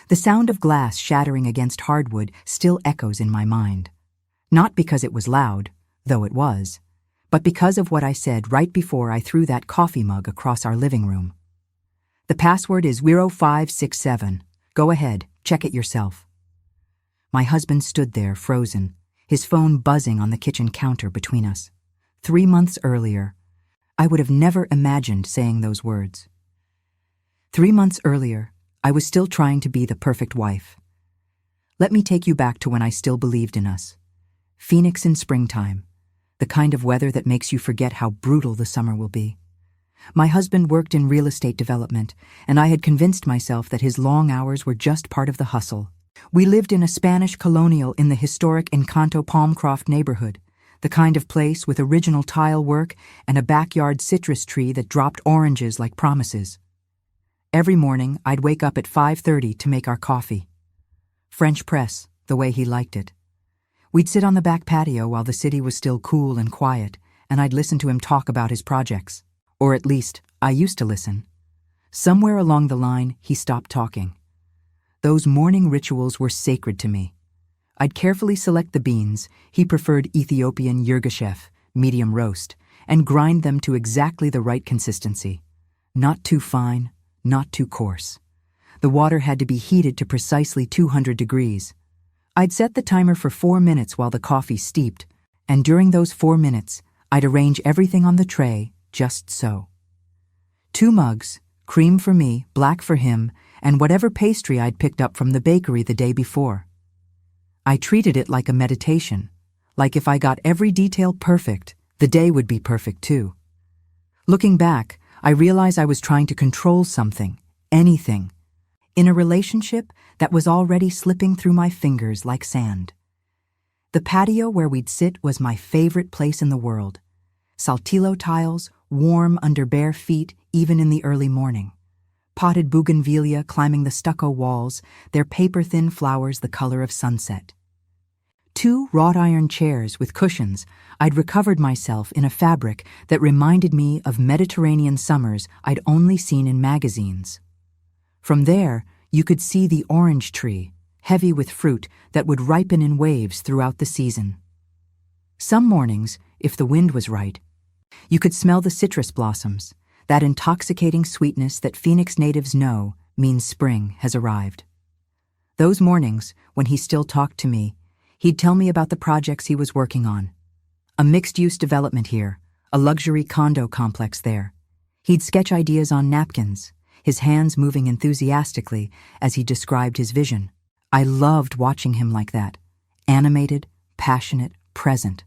The sound of glass shattering against hardwood still echoes in my mind. Not because it was loud, though it was, but because of what I said right before I threw that coffee mug across our living room. The password is 0567. Go ahead, check it yourself. My husband stood there, frozen, his phone buzzing on the kitchen counter between us. 3 months earlier, I would have never imagined saying those words. 3 months earlier, I was still trying to be the perfect wife. Let me take you back to when I still believed in us. Phoenix in springtime, the kind of weather that makes you forget how brutal the summer will be. My husband worked in real estate development, and I had convinced myself that his long hours were just part of the hustle. We lived in a Spanish colonial in the historic Encanto Palmcroft neighborhood, the kind of place with original tile work and a backyard citrus tree that dropped oranges like promises. Every morning, I'd wake up at 5:30 to make our coffee. French press, the way he liked it. We'd sit on the back patio while the city was still cool and quiet, and I'd listen to him talk about his projects. Or at least, I used to listen. Somewhere along the line, he stopped talking. Those morning rituals were sacred to me. I'd carefully select the beans, he preferred Ethiopian yirgacheffe, medium roast, and grind them to exactly the right consistency. Not too fine, not too coarse. The water had to be heated to precisely 200 degrees. I'd set the timer for 4 minutes while the coffee steeped, and during those 4 minutes, I'd arrange everything on the tray just so. 2 mugs, cream for me, black for him, and whatever pastry I'd picked up from the bakery the day before. I treated it like a meditation, like if I got every detail perfect, the day would be perfect too. Looking back, I realized I was trying to control something, anything, in a relationship that was already slipping through my fingers like sand. The patio where we'd sit was my favorite place in the world. Saltillo tiles, warm under bare feet even in the early morning. Potted bougainvillea climbing the stucco walls, their paper-thin flowers the color of sunset. 2 wrought-iron chairs with cushions. I'd recovered myself in a fabric that reminded me of Mediterranean summers I'd only seen in magazines. From there, you could see the orange tree, heavy with fruit that would ripen in waves throughout the season. Some mornings, if the wind was right, you could smell the citrus blossoms, that intoxicating sweetness that Phoenix natives know means spring has arrived. Those mornings, when he still talked to me, he'd tell me about the projects he was working on. A mixed-use development here, a luxury condo complex there. He'd sketch ideas on napkins, his hands moving enthusiastically as he described his vision. I loved watching him like that, animated, passionate, present.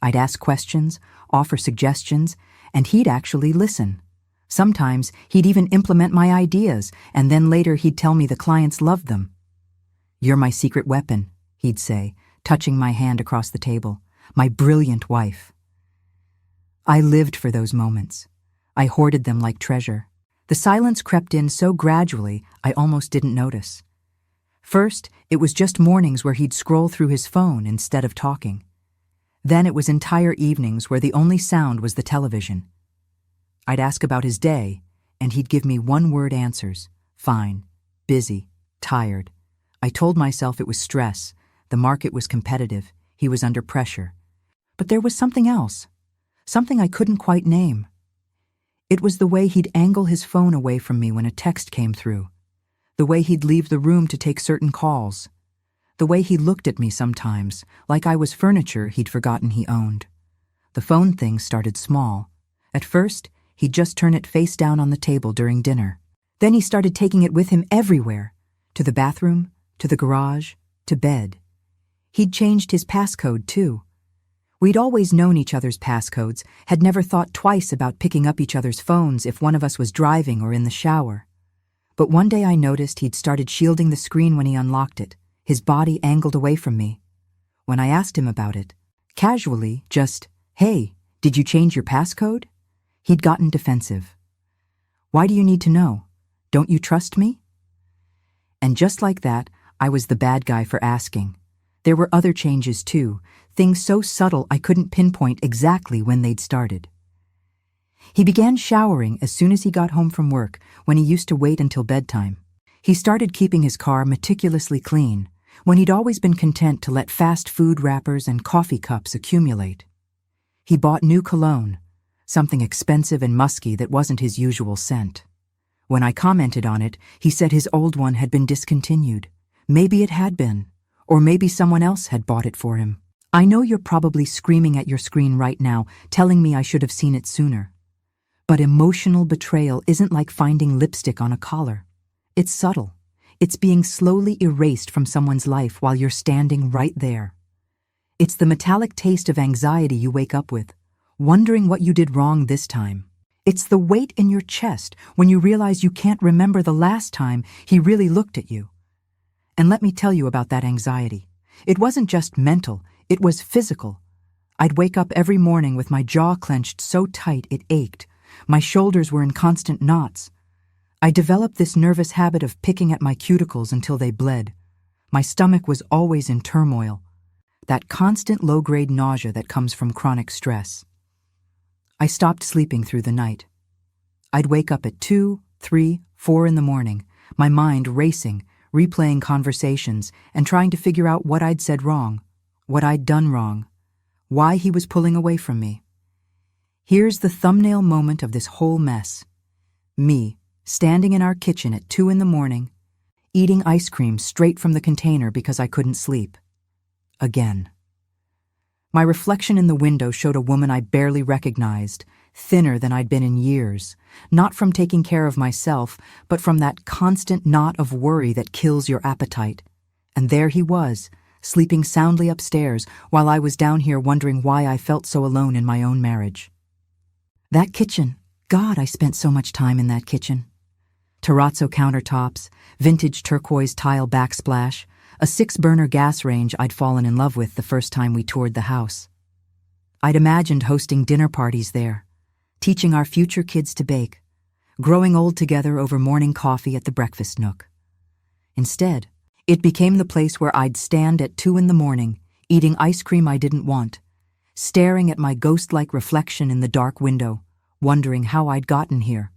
I'd ask questions, offer suggestions, and he'd actually listen. Sometimes he'd even implement my ideas, and then later he'd tell me the clients loved them. "You're my secret weapon," he'd say, touching my hand across the table. "My brilliant wife." I lived for those moments. I hoarded them like treasure. The silence crept in so gradually I almost didn't notice. First, it was just mornings where he'd scroll through his phone instead of talking. Then it was entire evenings where the only sound was the television. I'd ask about his day, and he'd give me one-word answers. Fine, busy, tired. I told myself it was stress, the market was competitive, he was under pressure. But there was something else, something I couldn't quite name. It was the way he'd angle his phone away from me when a text came through, the way he'd leave the room to take certain calls, the way he looked at me sometimes, like I was furniture he'd forgotten he owned. The phone thing started small. At first, he'd just turn it face down on the table during dinner. Then he started taking it with him everywhere, to the bathroom, to the garage, to bed. He'd changed his passcode, too. We'd always known each other's passcodes, had never thought twice about picking up each other's phones if one of us was driving or in the shower. But one day I noticed he'd started shielding the screen when he unlocked it, his body angled away from me. When I asked him about it, casually, just, "Hey, did you change your passcode?" he'd gotten defensive. "Why do you need to know? Don't you trust me?" And just like that, I was the bad guy for asking. There were other changes too, things so subtle I couldn't pinpoint exactly when they'd started. He began showering as soon as he got home from work, when he used to wait until bedtime. He started keeping his car meticulously clean, when he'd always been content to let fast food wrappers and coffee cups accumulate. He bought new cologne, something expensive and musky that wasn't his usual scent. When I commented on it, he said his old one had been discontinued. Maybe it had been, or maybe someone else had bought it for him. I know you're probably screaming at your screen right now, telling me I should have seen it sooner. But emotional betrayal isn't like finding lipstick on a collar. It's subtle. It's being slowly erased from someone's life while you're standing right there. It's the metallic taste of anxiety you wake up with, wondering what you did wrong this time. It's the weight in your chest when you realize you can't remember the last time he really looked at you. And let me tell you about that anxiety. It wasn't just mental, it was physical. I'd wake up every morning with my jaw clenched so tight it ached. My shoulders were in constant knots. I developed this nervous habit of picking at my cuticles until they bled. My stomach was always in turmoil. That constant low-grade nausea that comes from chronic stress. I stopped sleeping through the night. I'd wake up at 2, 3, 4 in the morning, my mind racing, replaying conversations, and trying to figure out what I'd said wrong, what I'd done wrong, why he was pulling away from me. Here's the thumbnail moment of this whole mess. Me, standing in our kitchen at 2 in the morning, eating ice cream straight from the container because I couldn't sleep. Again. My reflection in the window showed a woman I barely recognized, thinner than I'd been in years, not from taking care of myself, but from that constant knot of worry that kills your appetite. And there he was, sleeping soundly upstairs, while I was down here wondering why I felt so alone in my own marriage. That kitchen. God, I spent so much time in that kitchen. Terrazzo countertops, vintage turquoise tile backsplash, a 6-burner gas range I'd fallen in love with the first time we toured the house. I'd imagined hosting dinner parties there, teaching our future kids to bake, growing old together over morning coffee at the breakfast nook. Instead, it became the place where I'd stand at 2 in the morning, eating ice cream I didn't want, staring at my ghost-like reflection in the dark window, wondering how I'd gotten here.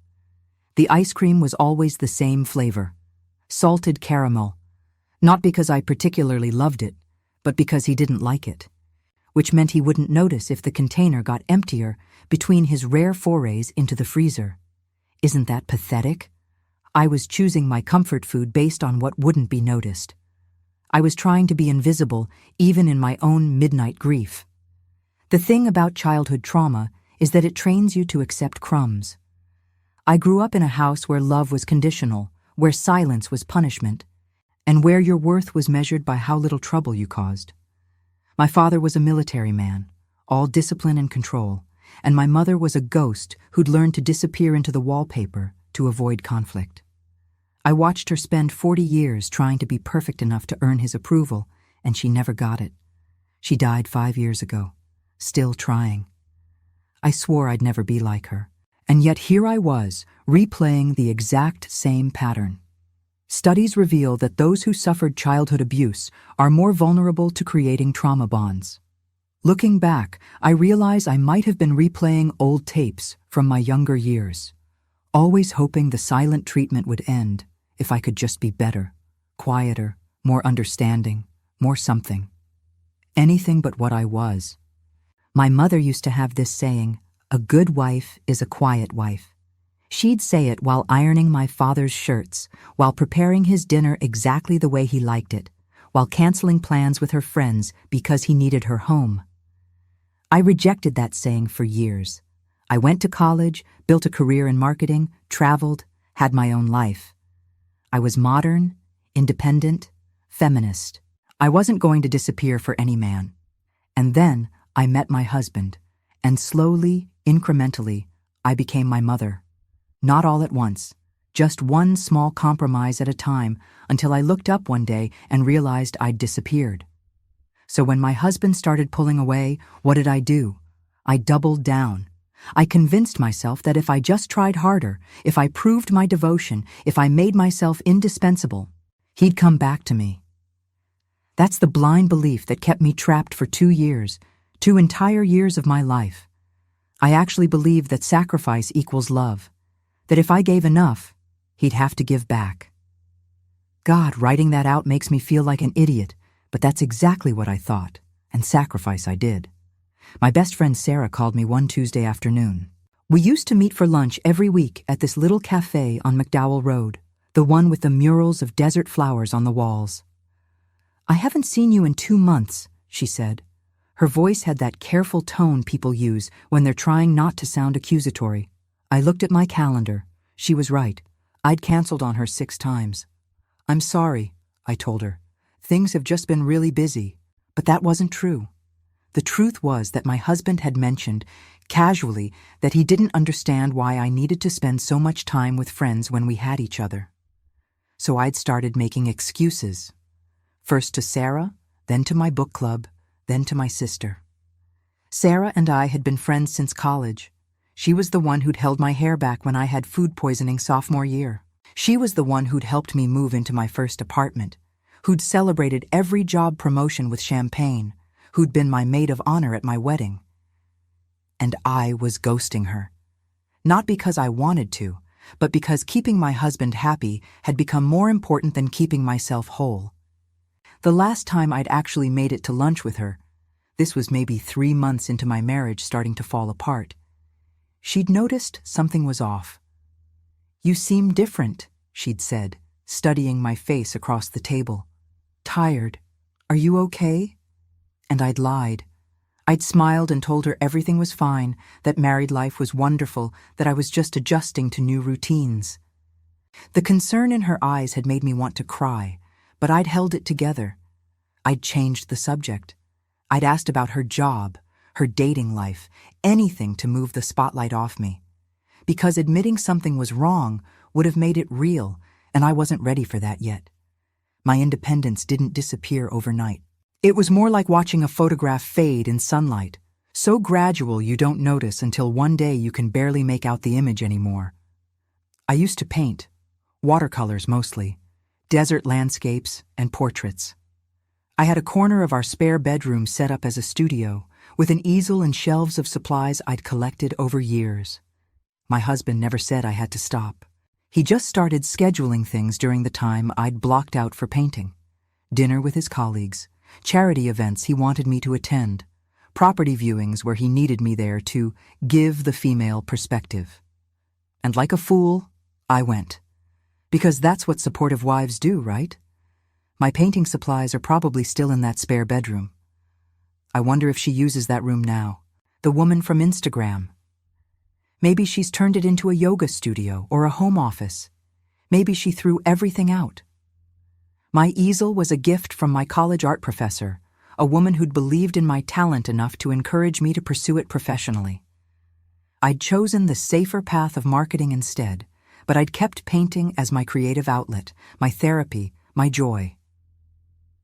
The ice cream was always the same flavor, salted caramel, not because I particularly loved it, but because he didn't like it, which meant he wouldn't notice if the container got emptier between his rare forays into the freezer. Isn't that pathetic? I was choosing my comfort food based on what wouldn't be noticed. I was trying to be invisible even in my own midnight grief. The thing about childhood trauma is that it trains you to accept crumbs. I grew up in a house where love was conditional, where silence was punishment, and where your worth was measured by how little trouble you caused. My father was a military man, all discipline and control, and my mother was a ghost who'd learned to disappear into the wallpaper to avoid conflict. I watched her spend 40 years trying to be perfect enough to earn his approval, and she never got it. She died 5 years ago, still trying. I swore I'd never be like her, and yet here I was, replaying the exact same pattern. Studies reveal that those who suffered childhood abuse are more vulnerable to creating trauma bonds. Looking back, I realize I might have been replaying old tapes from my younger years, always hoping the silent treatment would end if I could just be better, quieter, more understanding, more something. Anything but what I was. My mother used to have this saying, "A good wife is a quiet wife." She'd say it while ironing my father's shirts, while preparing his dinner exactly the way he liked it, while canceling plans with her friends because he needed her home. I rejected that saying for years. I went to college, built a career in marketing, traveled, had my own life. I was modern, independent, feminist. I wasn't going to disappear for any man. And then I met my husband, and slowly, incrementally, I became my mother. Not all at once, just one small compromise at a time until I looked up one day and realized I'd disappeared. So when my husband started pulling away, what did I do? I doubled down. I convinced myself that if I just tried harder, if I proved my devotion, if I made myself indispensable, he'd come back to me. That's the blind belief that kept me trapped for 2 years, 2 entire years of my life. I actually believed that sacrifice equals love. That if I gave enough, he'd have to give back. God, writing that out makes me feel like an idiot, but that's exactly what I thought, and sacrifice I did. My best friend Sarah called me one Tuesday afternoon. We used to meet for lunch every week at this little cafe on McDowell Road, the one with the murals of desert flowers on the walls. I haven't seen you in 2 months, she said. Her voice had that careful tone people use when they're trying not to sound accusatory. I looked at my calendar. She was right. I'd canceled on her 6 times. I'm sorry, I told her. Things have just been really busy. But that wasn't true. The truth was that my husband had mentioned, casually, that he didn't understand why I needed to spend so much time with friends when we had each other. So I'd started making excuses. First to Sarah, then to my book club, then to my sister. Sarah and I had been friends since college. She was the one who'd held my hair back when I had food poisoning sophomore year. She was the one who'd helped me move into my first apartment, who'd celebrated every job promotion with champagne, who'd been my maid of honor at my wedding. And I was ghosting her. Not because I wanted to, but because keeping my husband happy had become more important than keeping myself whole. The last time I'd actually made it to lunch with her, this was maybe 3 months into my marriage starting to fall apart, she'd noticed something was off. You seem different, she'd said, studying my face across the table. Tired. Are you okay? And I'd lied. I'd smiled and told her everything was fine, that married life was wonderful, that I was just adjusting to new routines. The concern in her eyes had made me want to cry, but I'd held it together. I'd changed the subject. I'd asked about her job, her dating life, anything to move the spotlight off me. Because admitting something was wrong would have made it real, and I wasn't ready for that yet. My independence didn't disappear overnight. It was more like watching a photograph fade in sunlight, so gradual you don't notice until one day you can barely make out the image anymore. I used to paint, watercolors mostly, desert landscapes and portraits. I had a corner of our spare bedroom set up as a studio, with an easel and shelves of supplies I'd collected over years. My husband never said I had to stop. He just started scheduling things during the time I'd blocked out for painting. Dinner with his colleagues, charity events he wanted me to attend, property viewings where he needed me there to give the female perspective. And like a fool, I went. Because that's what supportive wives do, right? My painting supplies are probably still in that spare bedroom. I wonder if she uses that room now. The woman from Instagram. Maybe she's turned it into a yoga studio or a home office. Maybe she threw everything out. My easel was a gift from my college art professor, a woman who'd believed in my talent enough to encourage me to pursue it professionally. I'd chosen the safer path of marketing instead, but I'd kept painting as my creative outlet, my therapy, my joy.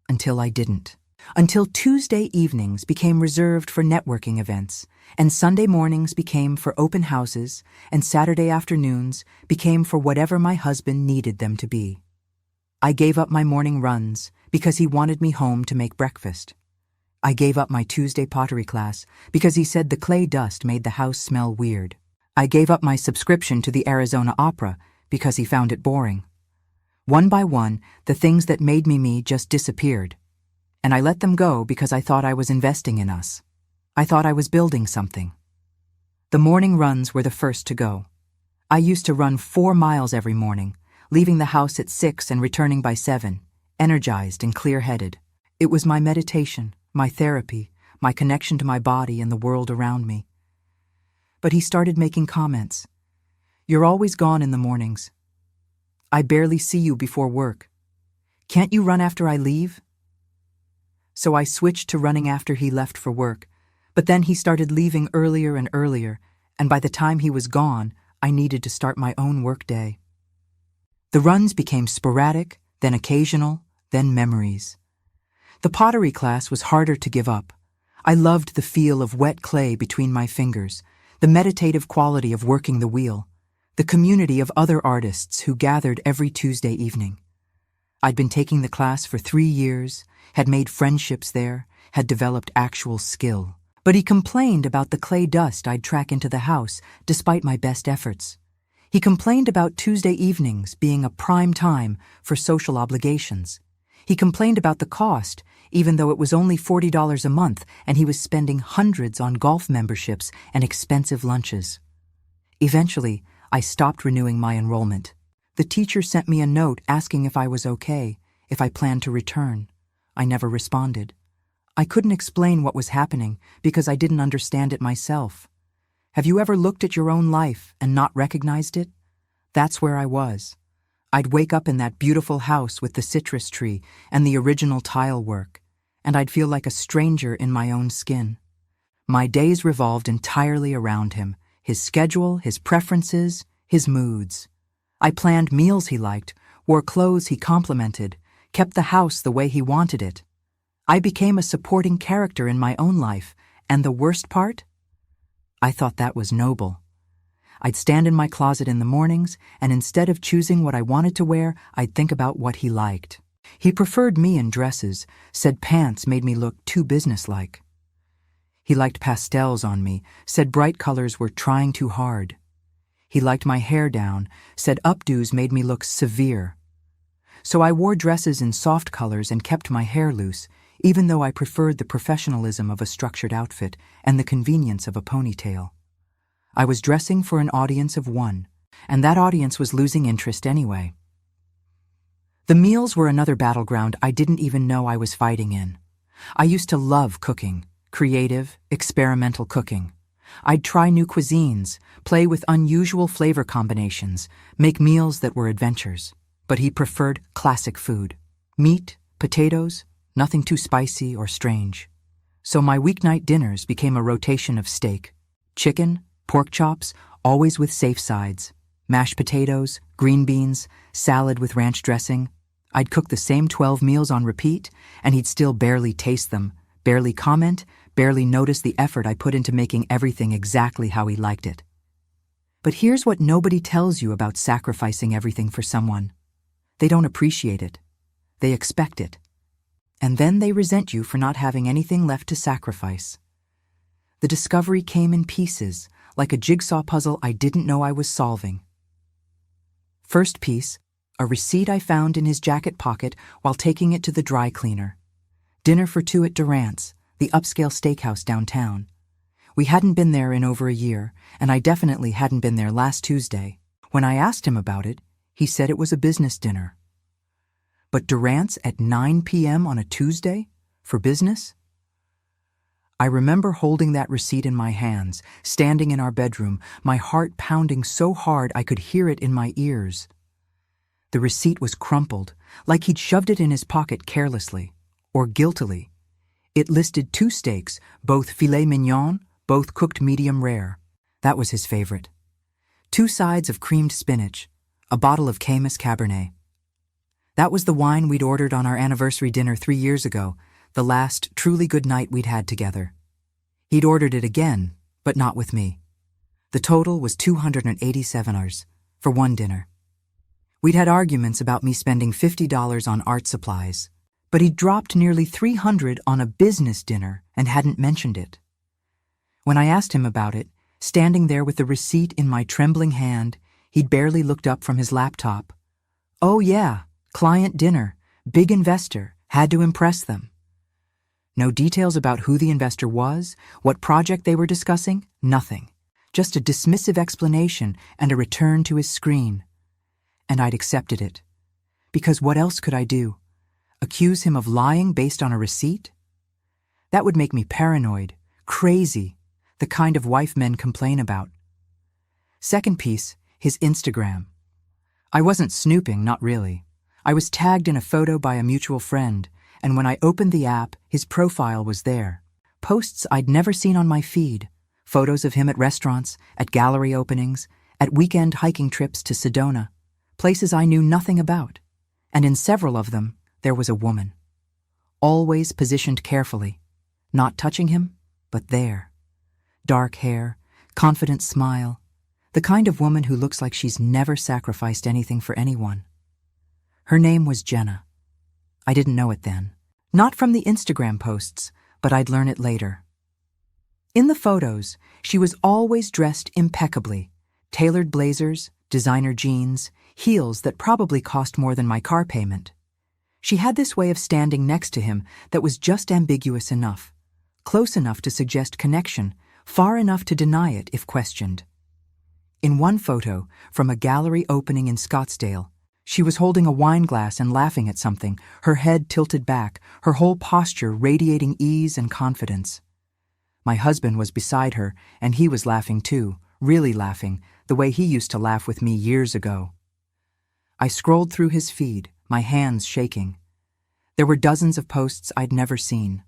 Until I didn't. Until Tuesday evenings became reserved for networking events, and Sunday mornings became for open houses, and Saturday afternoons became for whatever my husband needed them to be. I gave up my morning runs because he wanted me home to make breakfast. I gave up my Tuesday pottery class because he said the clay dust made the house smell weird. I gave up my subscription to the Arizona Opera because he found it boring. One by one, the things that made me me just disappeared. And I let them go because I thought I was investing in us. I thought I was building something. The morning runs were the first to go. I used to run 4 miles every morning, leaving the house at 6 and returning by 7, energized and clear-headed. It was my meditation, my therapy, my connection to my body and the world around me. But he started making comments. You're always gone in the mornings. I barely see you before work. Can't you run after I leave? So I switched to running after he left for work, but then he started leaving earlier and earlier, and by the time he was gone, I needed to start my own work day. The runs became sporadic, then occasional, then memories. The pottery class was harder to give up. I loved the feel of wet clay between my fingers, the meditative quality of working the wheel, the community of other artists who gathered every Tuesday evening. I'd been taking the class for 3 years, had made friendships there, had developed actual skill. But he complained about the clay dust I'd track into the house, despite my best efforts. He complained about Tuesday evenings being a prime time for social obligations. He complained about the cost, even though it was only $40 a month and he was spending hundreds on golf memberships and expensive lunches. Eventually, I stopped renewing my enrollment. The teacher sent me a note asking if I was okay, if I planned to return. I never responded. I couldn't explain what was happening because I didn't understand it myself. Have you ever looked at your own life and not recognized it? That's where I was. I'd wake up in that beautiful house with the citrus tree and the original tile work, and I'd feel like a stranger in my own skin. My days revolved entirely around him, his schedule, his preferences, his moods. I planned meals he liked, wore clothes he complimented, kept the house the way he wanted it. I became a supporting character in my own life, and the worst part? I thought that was noble. I'd stand in my closet in the mornings, and instead of choosing what I wanted to wear, I'd think about what he liked. He preferred me in dresses, said pants made me look too businesslike. He liked pastels on me, said bright colors were trying too hard. He liked my hair down, said updos made me look severe. So I wore dresses in soft colors and kept my hair loose, even though I preferred the professionalism of a structured outfit and the convenience of a ponytail. I was dressing for an audience of one, and that audience was losing interest anyway. The meals were another battleground I didn't even know I was fighting in. I used to love cooking, creative, experimental cooking. I'd try new cuisines, play with unusual flavor combinations, make meals that were adventures. But he preferred classic food. Meat, potatoes, nothing too spicy or strange. So my weeknight dinners became a rotation of steak, chicken, pork chops, always with safe sides, mashed potatoes, green beans, salad with ranch dressing. I'd cook the same 12 meals on repeat, and he'd still barely taste them, barely comment, barely notice the effort I put into making everything exactly how he liked it. But here's what nobody tells you about sacrificing everything for someone. They don't appreciate it. They expect it. And then they resent you for not having anything left to sacrifice. The discovery came in pieces, like a jigsaw puzzle I didn't know I was solving. First piece, a receipt I found in his jacket pocket while taking it to the dry cleaner. Dinner for two at Durant's, the upscale steakhouse downtown. We hadn't been there in over a year, and I definitely hadn't been there last Tuesday. When I asked him about it, he said it was a business dinner. But Durant's at 9 p.m. on a Tuesday? For business? I remember holding that receipt in my hands, standing in our bedroom, my heart pounding so hard I could hear it in my ears. The receipt was crumpled, like he'd shoved it in his pocket carelessly, or guiltily. It listed 2 steaks, both filet mignon, both cooked medium rare. That was his favorite. 2 sides of creamed spinach, a bottle of Caymus Cabernet. That was the wine we'd ordered on our anniversary dinner 3 years ago, the last truly good night we'd had together. He'd ordered it again, but not with me. The total was $287 for one dinner. We'd had arguments about me spending $50 on art supplies, but he'd dropped nearly $300 on a business dinner and hadn't mentioned it. When I asked him about it, standing there with the receipt in my trembling hand, he'd barely looked up from his laptop. Oh yeah, client dinner, big investor, had to impress them. No details about who the investor was, what project they were discussing, nothing. Just a dismissive explanation and a return to his screen. And I'd accepted it. Because what else could I do? Accuse him of lying based on a receipt? That would make me paranoid, crazy, the kind of wife men complain about. Second piece, his Instagram. I wasn't snooping, not really. I was tagged in a photo by a mutual friend, and when I opened the app, his profile was there. Posts I'd never seen on my feed. Photos of him at restaurants, at gallery openings, at weekend hiking trips to Sedona. Places I knew nothing about. And in several of them, there was a woman. Always positioned carefully. Not touching him, but there. Dark hair, confident smile. The kind of woman who looks like she's never sacrificed anything for anyone. Her name was Jenna. I didn't know it then. Not from the Instagram posts, but I'd learn it later. In the photos, she was always dressed impeccably. Tailored blazers, designer jeans, heels that probably cost more than my car payment. She had this way of standing next to him that was just ambiguous enough, close enough to suggest connection, far enough to deny it if questioned. In one photo, from a gallery opening in Scottsdale, she was holding a wine glass and laughing at something, her head tilted back, her whole posture radiating ease and confidence. My husband was beside her, and he was laughing too, really laughing, the way he used to laugh with me years ago. I scrolled through his feed, my hands shaking. There were dozens of posts I'd never seen.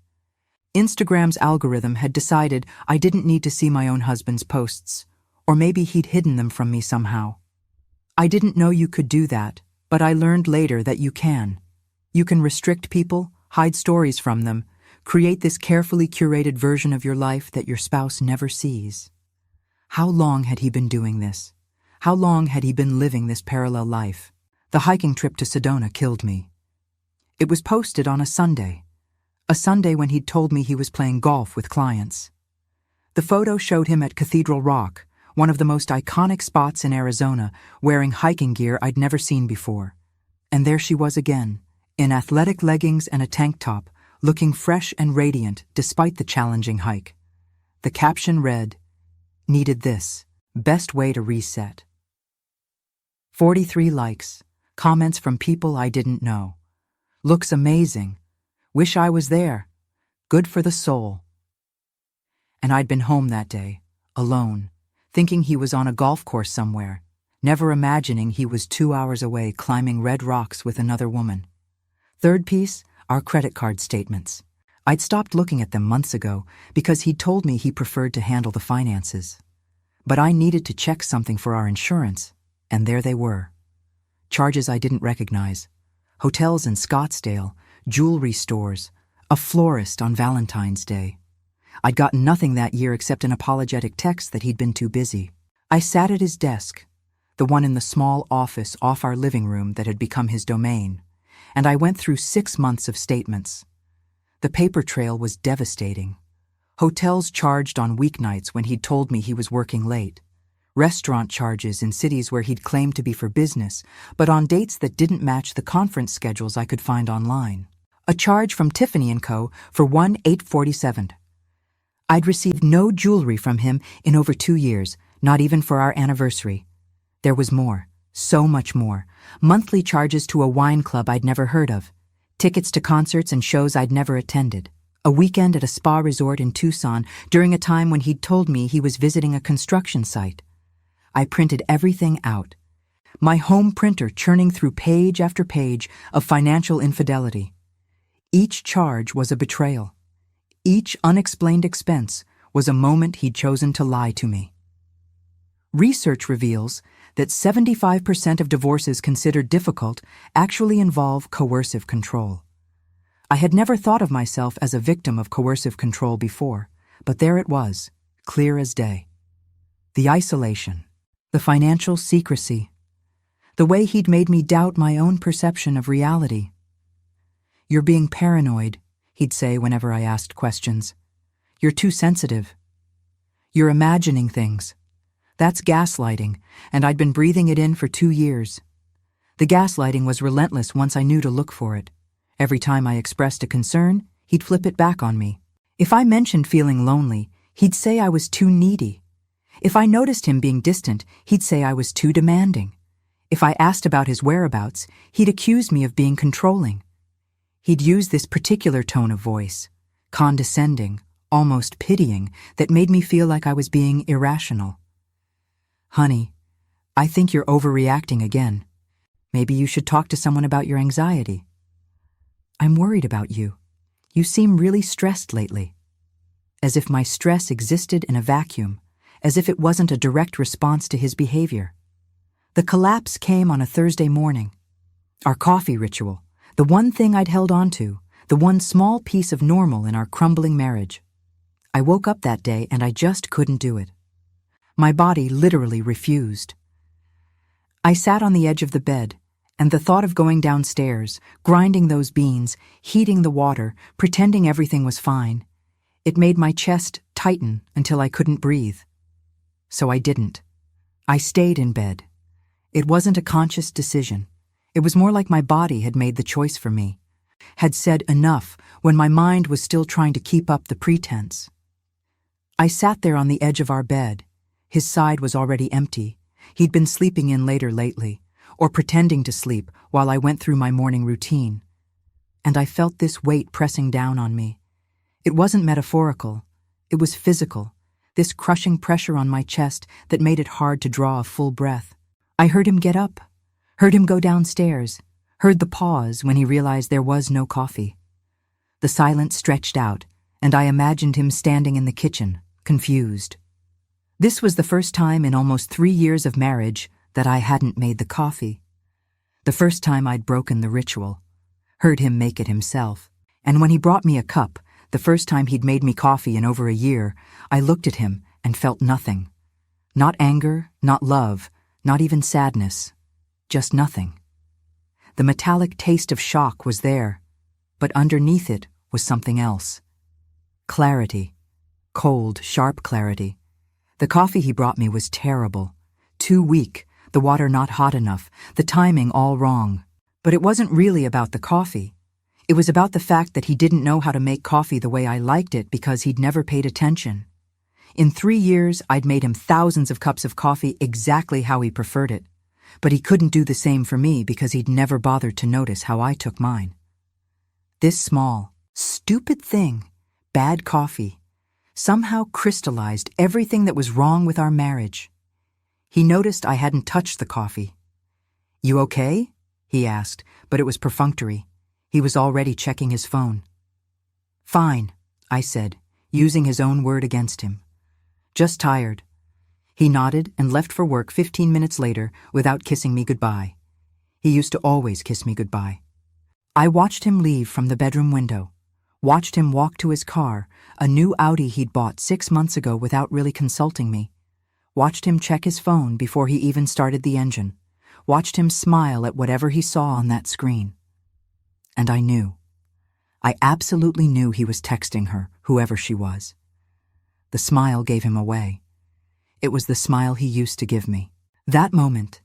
Instagram's algorithm had decided I didn't need to see my own husband's posts, or maybe he'd hidden them from me somehow. I didn't know you could do that, but I learned later that you can. You can restrict people, hide stories from them, create this carefully curated version of your life that your spouse never sees. How long had he been doing this? How long had he been living this parallel life? The hiking trip to Sedona killed me. It was posted on a Sunday when he'd told me he was playing golf with clients. The photo showed him at Cathedral Rock, one of the most iconic spots in Arizona, wearing hiking gear I'd never seen before. And there she was again, in athletic leggings and a tank top, looking fresh and radiant despite the challenging hike. The caption read, "Needed this. Best way to reset." 43 likes, comments from people I didn't know. Looks amazing. Wish I was there. Good for the soul. And I'd been home that day, alone, thinking he was on a golf course somewhere, never imagining he was 2 hours away climbing red rocks with another woman. Third piece, our credit card statements. I'd stopped looking at them months ago because he'd told me he preferred to handle the finances. But I needed to check something for our insurance, and there they were. Charges I didn't recognize. Hotels in Scottsdale, jewelry stores, a florist on Valentine's Day. I'd gotten nothing that year except an apologetic text that he'd been too busy. I sat at his desk, the one in the small office off our living room that had become his domain, and I went through 6 months of statements. The paper trail was devastating. Hotels charged on weeknights when he'd told me he was working late. Restaurant charges in cities where he'd claimed to be for business, but on dates that didn't match the conference schedules I could find online. A charge from Tiffany & Co. for 1,847. I'd received no jewelry from him in over 2 years, not even for our anniversary. There was more, so much more. Monthly charges to a wine club I'd never heard of. Tickets to concerts and shows I'd never attended. A weekend at a spa resort in Tucson during a time when he'd told me he was visiting a construction site. I printed everything out. My home printer churning through page after page of financial infidelity. Each charge was a betrayal. Each unexplained expense was a moment he'd chosen to lie to me. Research reveals that 75% of divorces considered difficult actually involve coercive control. I had never thought of myself as a victim of coercive control before, but there it was, clear as day. The isolation. The financial secrecy. The way he'd made me doubt my own perception of reality. "You're being paranoid," he'd say whenever I asked questions. "You're too sensitive. You're imagining things." That's gaslighting, and I'd been breathing it in for 2 years. The gaslighting was relentless once I knew to look for it. Every time I expressed a concern, he'd flip it back on me. If I mentioned feeling lonely, he'd say I was too needy. If I noticed him being distant, he'd say I was too demanding. If I asked about his whereabouts, he'd accuse me of being controlling. He'd use this particular tone of voice, condescending, almost pitying, that made me feel like I was being irrational. "Honey, I think you're overreacting again. Maybe you should talk to someone about your anxiety. I'm worried about you. You seem really stressed lately." As if my stress existed in a vacuum, as if it wasn't a direct response to his behavior. The collapse came on a Thursday morning. Our coffee ritual, the one thing I'd held on to, the one small piece of normal in our crumbling marriage. I woke up that day and I just couldn't do it. My body literally refused. I sat on the edge of the bed, and the thought of going downstairs, grinding those beans, heating the water, pretending everything was fine, it made my chest tighten until I couldn't breathe. So I didn't. I stayed in bed, It wasn't a conscious decision. It was more like my body had made the choice for me, had said enough when my mind was still trying to keep up the pretense. I sat there on the edge of our bed. His side was already empty. He'd been sleeping in later lately, or pretending to sleep while I went through my morning routine. And I felt this weight pressing down on me. It wasn't metaphorical. It was physical, this crushing pressure on my chest that made it hard to draw a full breath. I heard him get up, heard him go downstairs, heard the pause when he realized there was no coffee. The silence stretched out, and I imagined him standing in the kitchen, confused. This was the first time in almost 3 years of marriage that I hadn't made the coffee. The first time I'd broken the ritual, heard him make it himself. And when he brought me a cup, the first time he'd made me coffee in over a year, I looked at him and felt nothing. Not anger, not love, not even sadness. Just nothing. The metallic taste of shock was there, but underneath it was something else. Clarity. Cold, sharp clarity. The coffee he brought me was terrible. Too weak, the water not hot enough, the timing all wrong. But it wasn't really about the coffee. It was about the fact that he didn't know how to make coffee the way I liked it because he'd never paid attention. In 3 years, I'd made him thousands of cups of coffee exactly how he preferred it. But he couldn't do the same for me because he'd never bothered to notice how I took mine. This small, stupid thing, bad coffee, somehow crystallized everything that was wrong with our marriage. He noticed I hadn't touched the coffee. "You okay?" he asked, but it was perfunctory. He was already checking his phone. "Fine," I said, using his own word against him. "Just tired." He nodded and left for work 15 minutes later without kissing me goodbye. He used to always kiss me goodbye. I watched him leave from the bedroom window, watched him walk to his car, a new Audi he'd bought 6 months ago without really consulting me, watched him check his phone before he even started the engine, watched him smile at whatever he saw on that screen. And I knew. I absolutely knew he was texting her, whoever she was. The smile gave him away. It was the smile he used to give me. That moment,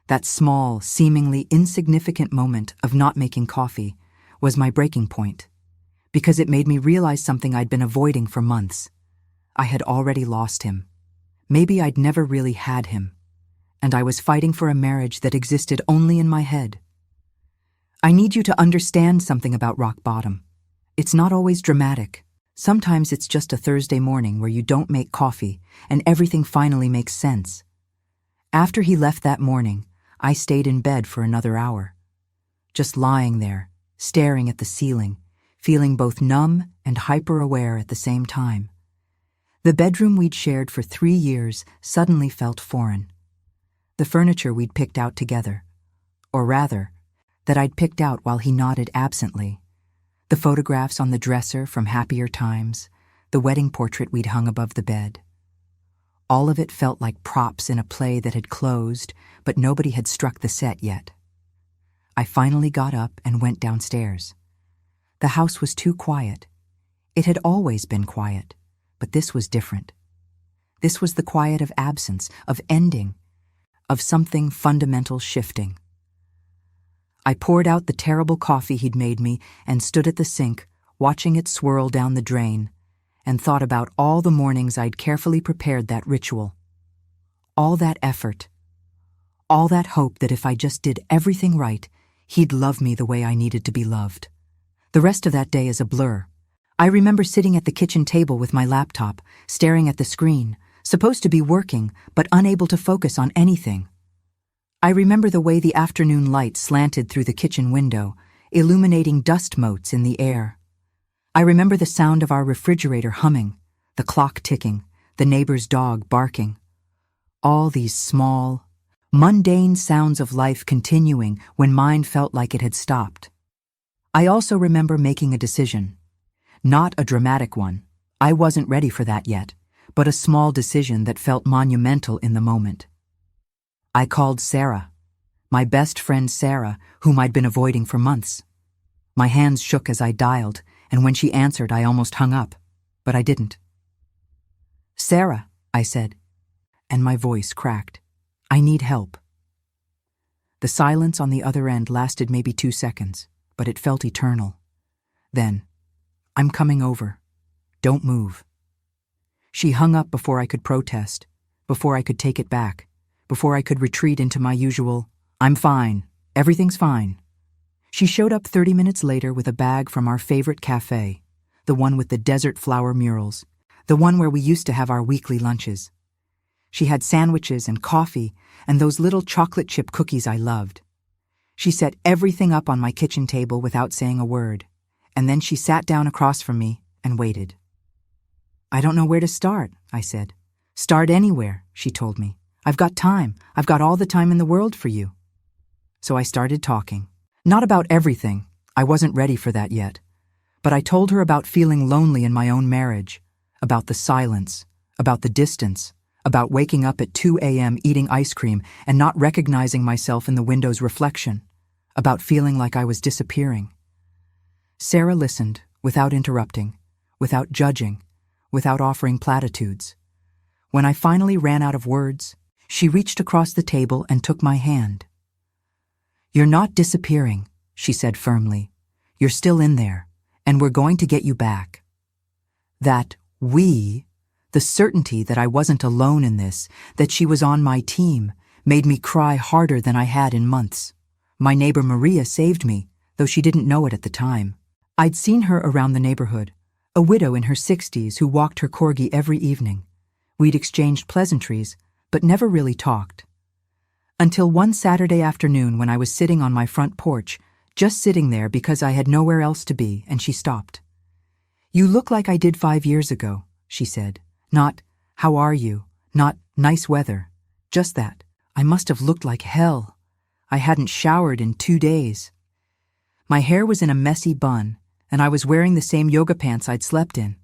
that small, seemingly insignificant moment of not making coffee, was my breaking point, because it made me realize something I'd been avoiding for months. I had already lost him. Maybe I'd never really had him, and I was fighting for a marriage that existed only in my head. I need you to understand something about rock bottom. It's not always dramatic. Sometimes it's just a Thursday morning where you don't make coffee and everything finally makes sense. After he left that morning, I stayed in bed for another hour. Just lying there, staring at the ceiling, feeling both numb and hyper-aware at the same time. The bedroom we'd shared for 3 years suddenly felt foreign. The furniture we'd picked out together, or rather, that I'd picked out while he nodded absently. The photographs on the dresser from happier times, the wedding portrait we'd hung above the bed. All of it felt like props in a play that had closed, but nobody had struck the set yet. I finally got up and went downstairs. The house was too quiet. It had always been quiet, but this was different. This was the quiet of absence, of ending, of something fundamental shifting. I poured out the terrible coffee he'd made me and stood at the sink, watching it swirl down the drain, and thought about all the mornings I'd carefully prepared that ritual. All that effort. All that hope that if I just did everything right, he'd love me the way I needed to be loved. The rest of that day is a blur. I remember sitting at the kitchen table with my laptop, staring at the screen, supposed to be working, but unable to focus on anything. I remember the way the afternoon light slanted through the kitchen window, illuminating dust motes in the air. I remember the sound of our refrigerator humming, the clock ticking, the neighbor's dog barking. All these small, mundane sounds of life continuing when mine felt like it had stopped. I also remember making a decision. Not a dramatic one. I wasn't ready for that yet, but a small decision that felt monumental in the moment. I called Sarah, my best friend Sarah, whom I'd been avoiding for months. My hands shook as I dialed, and when she answered, I almost hung up, but I didn't. "Sarah," I said, and my voice cracked. "I need help." The silence on the other end lasted maybe 2 seconds, but it felt eternal. Then, "I'm coming over. Don't move." She hung up before I could protest, before I could take it back, before I could retreat into my usual, "I'm fine. Everything's fine." She showed up 30 minutes later with a bag from our favorite cafe, the one with the desert flower murals, the one where we used to have our weekly lunches. She had sandwiches and coffee and those little chocolate chip cookies I loved. She set everything up on my kitchen table without saying a word, and then she sat down across from me and waited. "I don't know where to start," I said. "Start anywhere," she told me. "I've got time. I've got all the time in the world for you." So I started talking. Not about everything. I wasn't ready for that yet. But I told her about feeling lonely in my own marriage, about the silence, about the distance, about waking up at 2 a.m. eating ice cream and not recognizing myself in the window's reflection, about feeling like I was disappearing. Sarah listened, without interrupting, without judging, without offering platitudes. When I finally ran out of words, she reached across the table and took my hand. "You're not disappearing," she said firmly. "You're still in there, and we're going to get you back." That "we," the certainty that I wasn't alone in this, that she was on my team, made me cry harder than I had in months. My neighbor Maria saved me, though she didn't know it at the time. I'd seen her around the neighborhood, a widow in her 60s who walked her corgi every evening. We'd exchanged pleasantries, but never really talked. Until one Saturday afternoon when I was sitting on my front porch, just sitting there because I had nowhere else to be, and she stopped. "You look like I did 5 years ago," she said. Not, "How are you?" Not, "Nice weather." Just that. I must have looked like hell. I hadn't showered in 2 days. My hair was in a messy bun, and I was wearing the same yoga pants I'd slept in.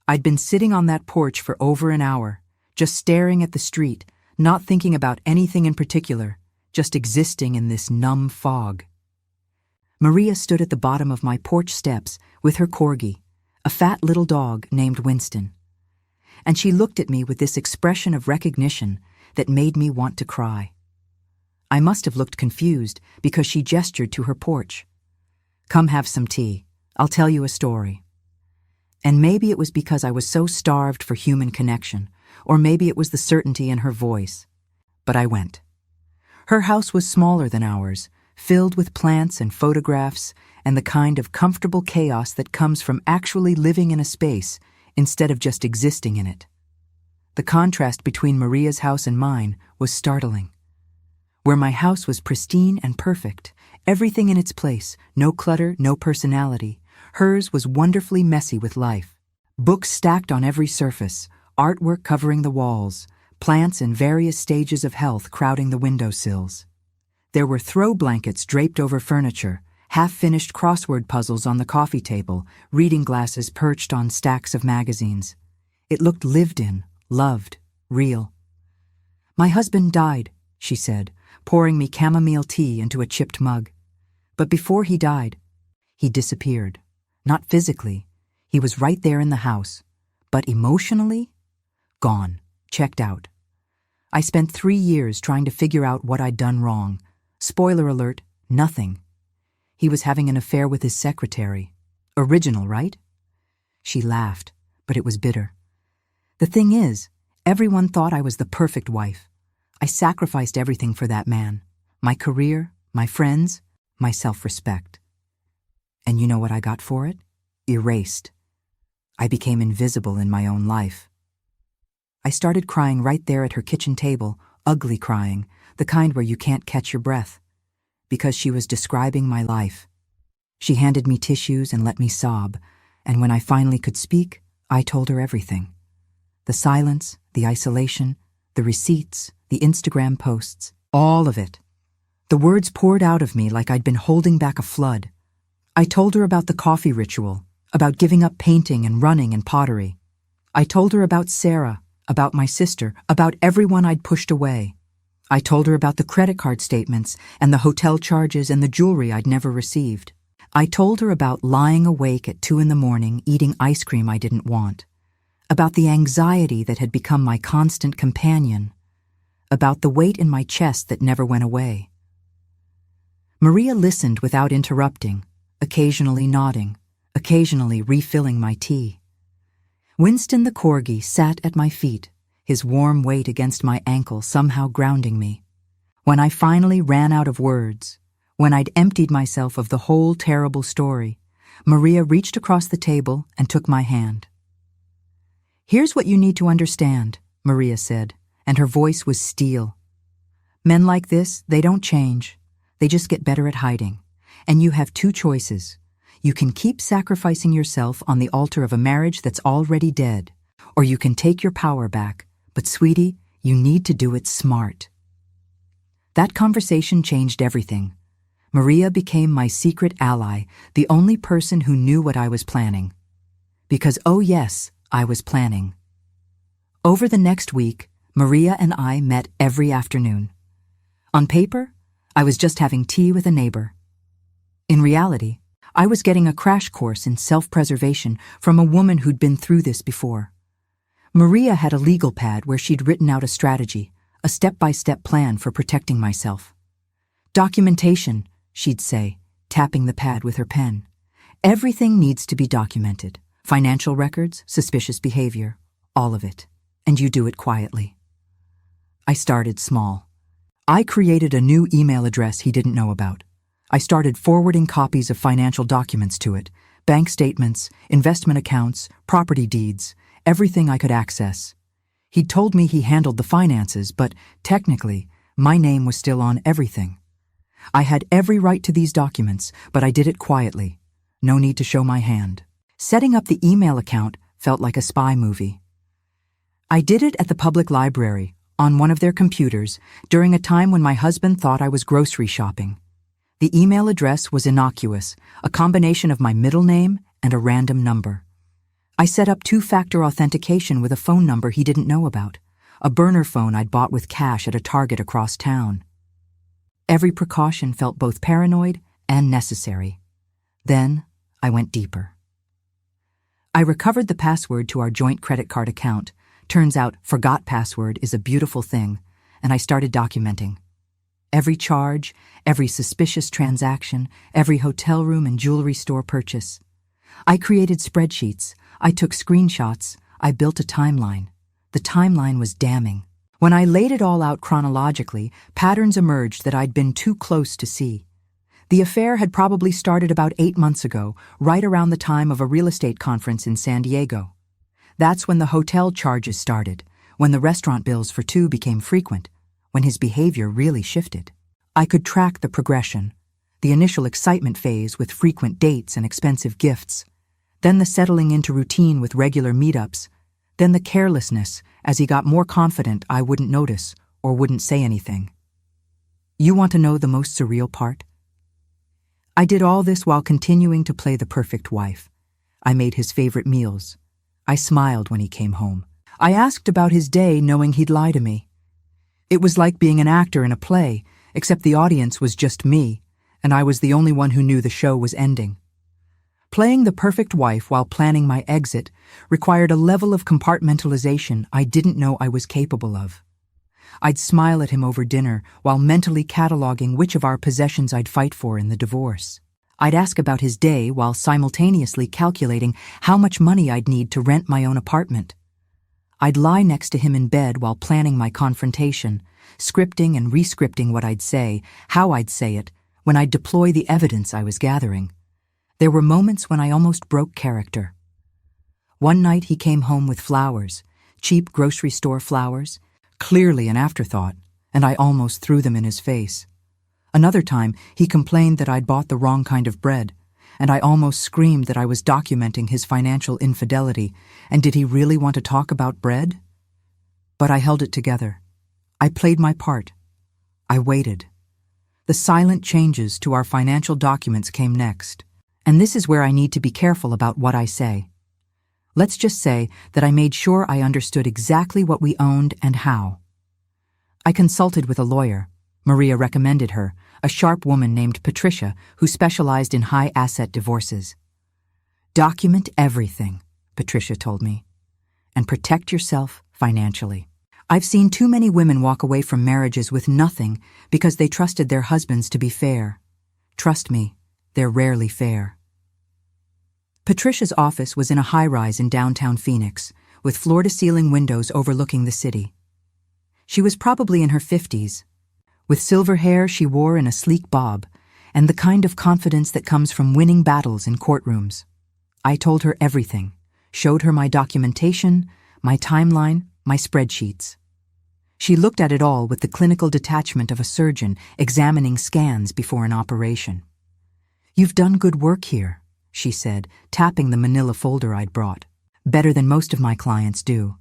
I'd been sitting on that porch for over an hour, just staring at the street, not thinking about anything in particular, just existing in this numb fog. Maria stood at the bottom of my porch steps with her corgi, a fat little dog named Winston. And she looked at me with this expression of recognition that made me want to cry. I must have looked confused because she gestured to her porch. "Come have some tea. I'll tell you a story." And maybe it was because I was so starved for human connection, or maybe it was the certainty in her voice. But I went. Her house was smaller than ours, filled with plants and photographs and the kind of comfortable chaos that comes from actually living in a space instead of just existing in it. The contrast between Maria's house and mine was startling. Where my house was pristine and perfect, everything in its place, no clutter, no personality, hers was wonderfully messy with life. Books stacked on every surface, artwork covering the walls, plants in various stages of health crowding the windowsills. There were throw blankets draped over furniture, half-finished crossword puzzles on the coffee table, reading glasses perched on stacks of magazines. It looked lived in, loved, real. "My husband died," she said, pouring me chamomile tea into a chipped mug. "But before he died, he disappeared. Not physically. He was right there in the house. But emotionally? Gone. Checked out. I spent 3 years trying to figure out what I'd done wrong. Spoiler alert, nothing. He was having an affair with his secretary. Original, right?" She laughed, but it was bitter. "The thing is, everyone thought I was the perfect wife. I sacrificed everything for that man. My career, my friends, my self-respect. And you know what I got for it? Erased. I became invisible in my own life." I started crying right there at her kitchen table, ugly crying, the kind where you can't catch your breath, because she was describing my life. She handed me tissues and let me sob, and when I finally could speak, I told her everything. The silence, the isolation, the receipts, the Instagram posts, all of it. The words poured out of me like I'd been holding back a flood. I told her about the coffee ritual, about giving up painting and running and pottery. I told her about Sarah, about my sister, about everyone I'd pushed away. I told her about the credit card statements and the hotel charges and the jewelry I'd never received. I told her about lying awake at 2 a.m. eating ice cream I didn't want, about the anxiety that had become my constant companion, about the weight in my chest that never went away. Maria listened without interrupting, occasionally nodding, occasionally refilling my tea. Winston the corgi sat at my feet, his warm weight against my ankle somehow grounding me. When I finally ran out of words, when I'd emptied myself of the whole terrible story, Maria reached across the table and took my hand. "Here's what you need to understand," Maria said, and her voice was steel. "Men like this, they don't change. They just get better at hiding. And you have two choices. You can keep sacrificing yourself on the altar of a marriage that's already dead, or you can take your power back. But sweetie, you need to do it smart." That conversation changed everything. Maria became my secret ally, the only person who knew what I was planning. Because, oh yes, I was planning. Over the next week, Maria and I met every afternoon. On paper, I was just having tea with a neighbor. In reality, I was getting a crash course in self-preservation from a woman who'd been through this before. Maria had a legal pad where she'd written out a strategy, a step-by-step plan for protecting myself. "Documentation," she'd say, tapping the pad with her pen. "Everything needs to be documented. Financial records, suspicious behavior, all of it. And you do it quietly." I started small. I created a new email address he didn't know about. I started forwarding copies of financial documents to it, bank statements, investment accounts, property deeds, everything I could access. He'd told me he handled the finances, but technically, my name was still on everything. I had every right to these documents, but I did it quietly. No need to show my hand. Setting up the email account felt like a spy movie. I did it at the public library, on one of their computers, during a time when my husband thought I was grocery shopping. The email address was innocuous, a combination of my middle name and a random number. I set up two-factor authentication with a phone number he didn't know about, a burner phone I'd bought with cash at a Target across town. Every precaution felt both paranoid and necessary. Then, I went deeper. I recovered the password to our joint credit card account. Turns out, forgot password is a beautiful thing, and I started documenting. Every charge, every suspicious transaction, every hotel room and jewelry store purchase. I created spreadsheets, I took screenshots, I built a timeline. The timeline was damning. When I laid it all out chronologically, patterns emerged that I'd been too close to see. The affair had probably started about 8 months ago, right around the time of a real estate conference in San Diego. That's when the hotel charges started, when the restaurant bills for two became frequent, when his behavior really shifted. I could track the progression, the initial excitement phase with frequent dates and expensive gifts, then the settling into routine with regular meetups, then the carelessness as he got more confident I wouldn't notice or wouldn't say anything. You want to know the most surreal part? I did all this while continuing to play the perfect wife. I made his favorite meals. I smiled when he came home. I asked about his day knowing he'd lie to me. It was like being an actor in a play, except the audience was just me, and I was the only one who knew the show was ending. Playing the perfect wife while planning my exit required a level of compartmentalization I didn't know I was capable of. I'd smile at him over dinner while mentally cataloging which of our possessions I'd fight for in the divorce. I'd ask about his day while simultaneously calculating how much money I'd need to rent my own apartment. I'd lie next to him in bed while planning my confrontation, scripting and re-scripting what I'd say, how I'd say it, when I'd deploy the evidence I was gathering. There were moments when I almost broke character. One night he came home with flowers, cheap grocery store flowers, clearly an afterthought, and I almost threw them in his face. Another time, he complained that I'd bought the wrong kind of bread, and I almost screamed that I was documenting his financial infidelity, and did he really want to talk about bread? But I held it together. I played my part. I waited. The silent changes to our financial documents came next, and this is where I need to be careful about what I say. Let's just say that I made sure I understood exactly what we owned and how. I consulted with a lawyer. Maria recommended her, a sharp woman named Patricia who specialized in high-asset divorces. Document everything, Patricia told me, and protect yourself financially. I've seen too many women walk away from marriages with nothing because they trusted their husbands to be fair. Trust me, they're rarely fair. Patricia's office was in a high-rise in downtown Phoenix, with floor-to-ceiling windows overlooking the city. She was probably in her 50s. With silver hair she wore in a sleek bob, and the kind of confidence that comes from winning battles in courtrooms. I told her everything, showed her my documentation, my timeline, my spreadsheets. She looked at it all with the clinical detachment of a surgeon examining scans before an operation. "You've done good work here," she said, tapping the manila folder I'd brought. "Better than most of my clients do.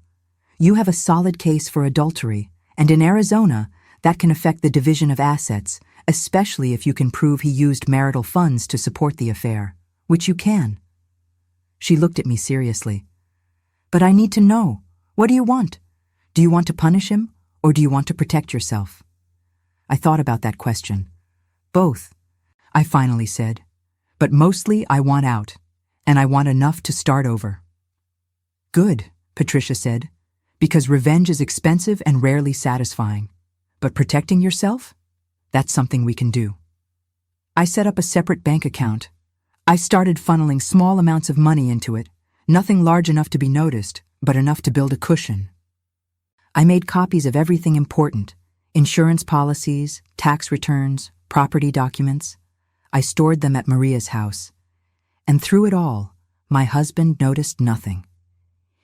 You have a solid case for adultery, and in Arizona, that can affect the division of assets, especially if you can prove he used marital funds to support the affair, which you can." She looked at me seriously. "But I need to know. What do you want? Do you want to punish him, or do you want to protect yourself?" I thought about that question. "Both," I finally said. "But mostly I want out, and I want enough to start over." "Good," Patricia said, "because revenge is expensive and rarely satisfying. But protecting yourself? That's something we can do." I set up a separate bank account. I started funneling small amounts of money into it, nothing large enough to be noticed, but enough to build a cushion. I made copies of everything important: insurance policies, tax returns, property documents. I stored them at Maria's house. And through it all, my husband noticed nothing.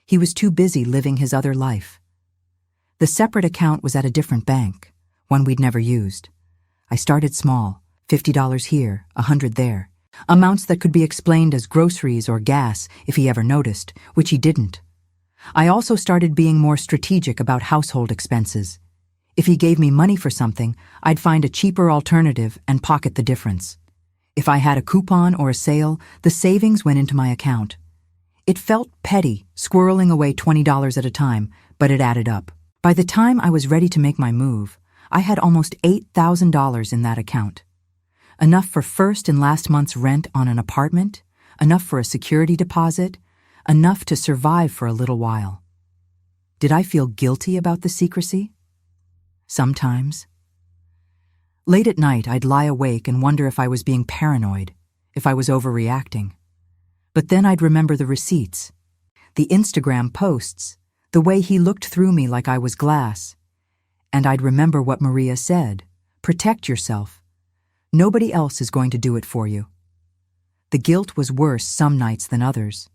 He was too busy living his other life. The separate account was at a different bank, one we'd never used. I started small, $50 here, $100 there, amounts that could be explained as groceries or gas if he ever noticed, which he didn't. I also started being more strategic about household expenses. If he gave me money for something, I'd find a cheaper alternative and pocket the difference. If I had a coupon or a sale, the savings went into my account. It felt petty, squirreling away $20 at a time, but it added up. By the time I was ready to make my move, I had almost $8,000 in that account. Enough for first and last month's rent on an apartment, enough for a security deposit, enough to survive for a little while. Did I feel guilty about the secrecy? Sometimes. Late at night, I'd lie awake and wonder if I was being paranoid, if I was overreacting. But then I'd remember the receipts, the Instagram posts, the way he looked through me like I was glass. And I'd remember what Maria said: protect yourself. Nobody else is going to do it for you. The guilt was worse some nights than others.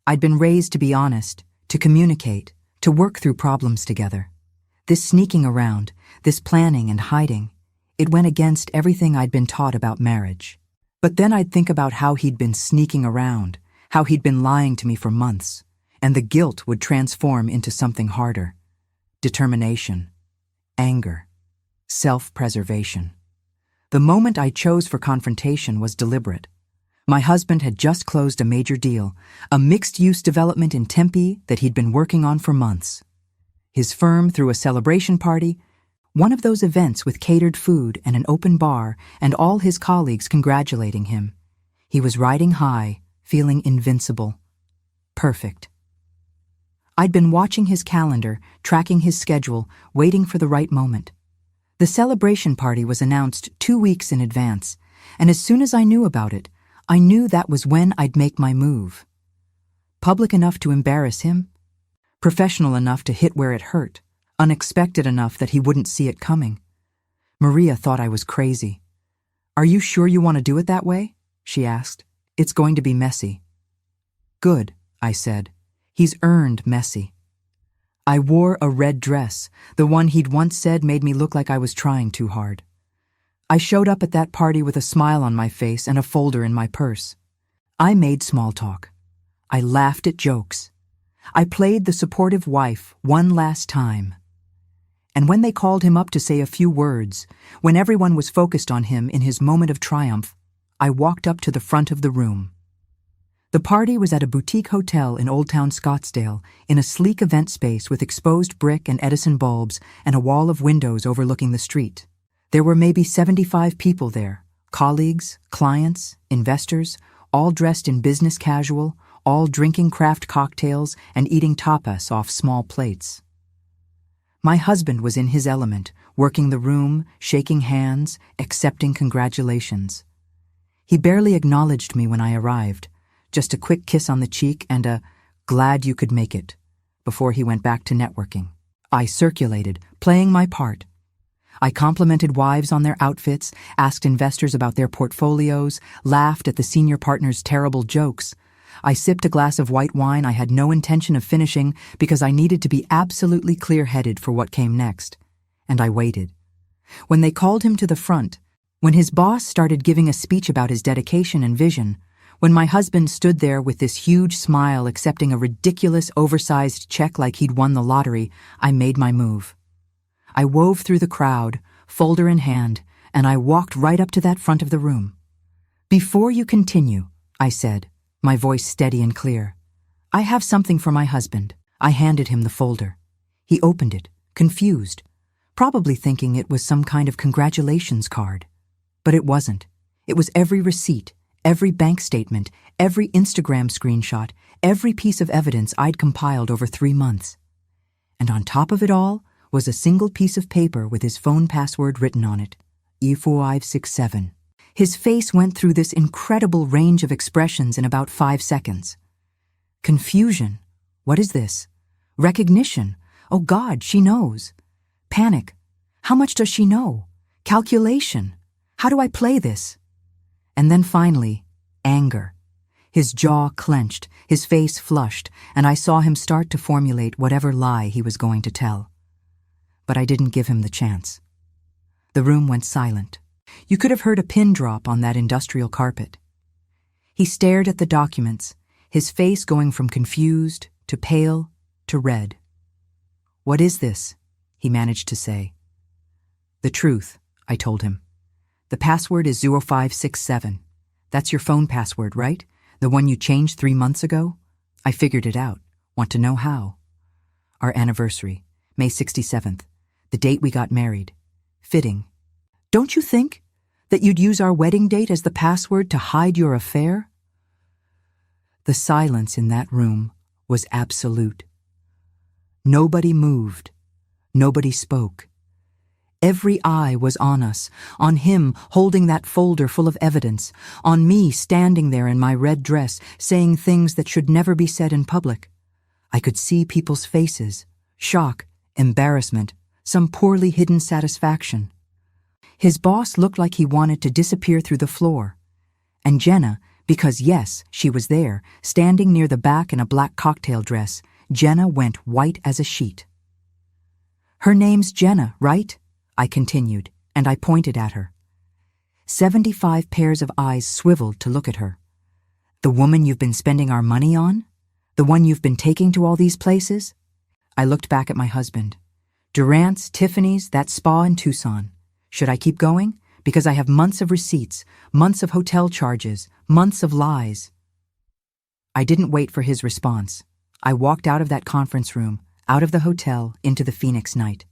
I'd been raised to be honest, to communicate, to work through problems together. This sneaking around, this planning and hiding, it went against everything I'd been taught about marriage. But then I'd think about how he'd been sneaking around, how he'd been lying to me for months, and the guilt would transform into something harder: determination, anger, self-preservation. The moment I chose for confrontation was deliberate. My husband had just closed a major deal, a mixed-use development in Tempe that he'd been working on for months. His firm threw a celebration party, one of those events with catered food and an open bar, and all his colleagues congratulating him. He was riding high, feeling invincible. Perfect. I'd been watching his calendar, tracking his schedule, waiting for the right moment. The celebration party was announced 2 weeks in advance, and as soon as I knew about it, I knew that was when I'd make my move. Public enough to embarrass him, professional enough to hit where it hurt, unexpected enough that he wouldn't see it coming. Maria thought I was crazy. "Are you sure you want to do it that way?" she asked. "It's going to be messy." "Good," I said. "He's earned messy." I wore a red dress, the one he'd once said made me look like I was trying too hard. I showed up at that party with a smile on my face and a folder in my purse. I made small talk. I laughed at jokes. I played the supportive wife one last time. And when they called him up to say a few words, when everyone was focused on him in his moment of triumph, I walked up to the front of the room. The party was at a boutique hotel in Old Town Scottsdale, in a sleek event space with exposed brick and Edison bulbs and a wall of windows overlooking the street. There were maybe 75 people there, colleagues, clients, investors, all dressed in business casual, all drinking craft cocktails and eating tapas off small plates. My husband was in his element, working the room, shaking hands, accepting congratulations. He barely acknowledged me when I arrived, just a quick kiss on the cheek and a "glad you could make it," before he went back to networking. I circulated, playing my part. I complimented wives on their outfits, asked investors about their portfolios, laughed at the senior partner's terrible jokes. I sipped a glass of white wine I had no intention of finishing because I needed to be absolutely clear-headed for what came next. And I waited. When they called him to the front, when his boss started giving a speech about his dedication and vision, when my husband stood there with this huge smile accepting a ridiculous oversized check like he'd won the lottery, I made my move. I wove through the crowd, folder in hand, and I walked right up to that front of the room. "Before you continue," I said, my voice steady and clear, "I have something for my husband." I handed him the folder. He opened it, confused, probably thinking it was some kind of congratulations card. But it wasn't. It was every receipt, every bank statement, every Instagram screenshot, every piece of evidence I'd compiled over 3 months. And on top of it all was a single piece of paper with his phone password written on it, E4567. His face went through this incredible range of expressions in about 5 seconds. Confusion. What is this? Recognition. Oh God, she knows. Panic. How much does she know? Calculation. How do I play this? And then finally, anger. His jaw clenched, his face flushed, and I saw him start to formulate whatever lie he was going to tell. But I didn't give him the chance. The room went silent. You could have heard a pin drop on that industrial carpet. He stared at the documents, his face going from confused to pale to red. "What is this?" he managed to say. "The truth," I told him. "The password is 0567. That's your phone password, right? The one you changed 3 months ago? I figured it out. Want to know how?" "Our anniversary, May 67th, the date we got married. Fitting. Don't you think that you'd use our wedding date as the password to hide your affair?" The silence in that room was absolute. Nobody moved. Nobody spoke. Every eye was on us, on him holding that folder full of evidence, on me standing there in my red dress, saying things that should never be said in public. I could see people's faces, shock, embarrassment, some poorly hidden satisfaction. His boss looked like he wanted to disappear through the floor. And Jenna, because yes, she was there, standing near the back in a black cocktail dress, Jenna went white as a sheet. "Her name's Jenna, right?" I continued, and I pointed at her. 75 pairs of eyes swiveled to look at her. "The woman you've been spending our money on? The one you've been taking to all these places?" I looked back at my husband. "Durant's, Tiffany's, that spa in Tucson. Should I keep going? Because I have months of receipts, months of hotel charges, months of lies." I didn't wait for his response. I walked out of that conference room, out of the hotel, into the Phoenix night.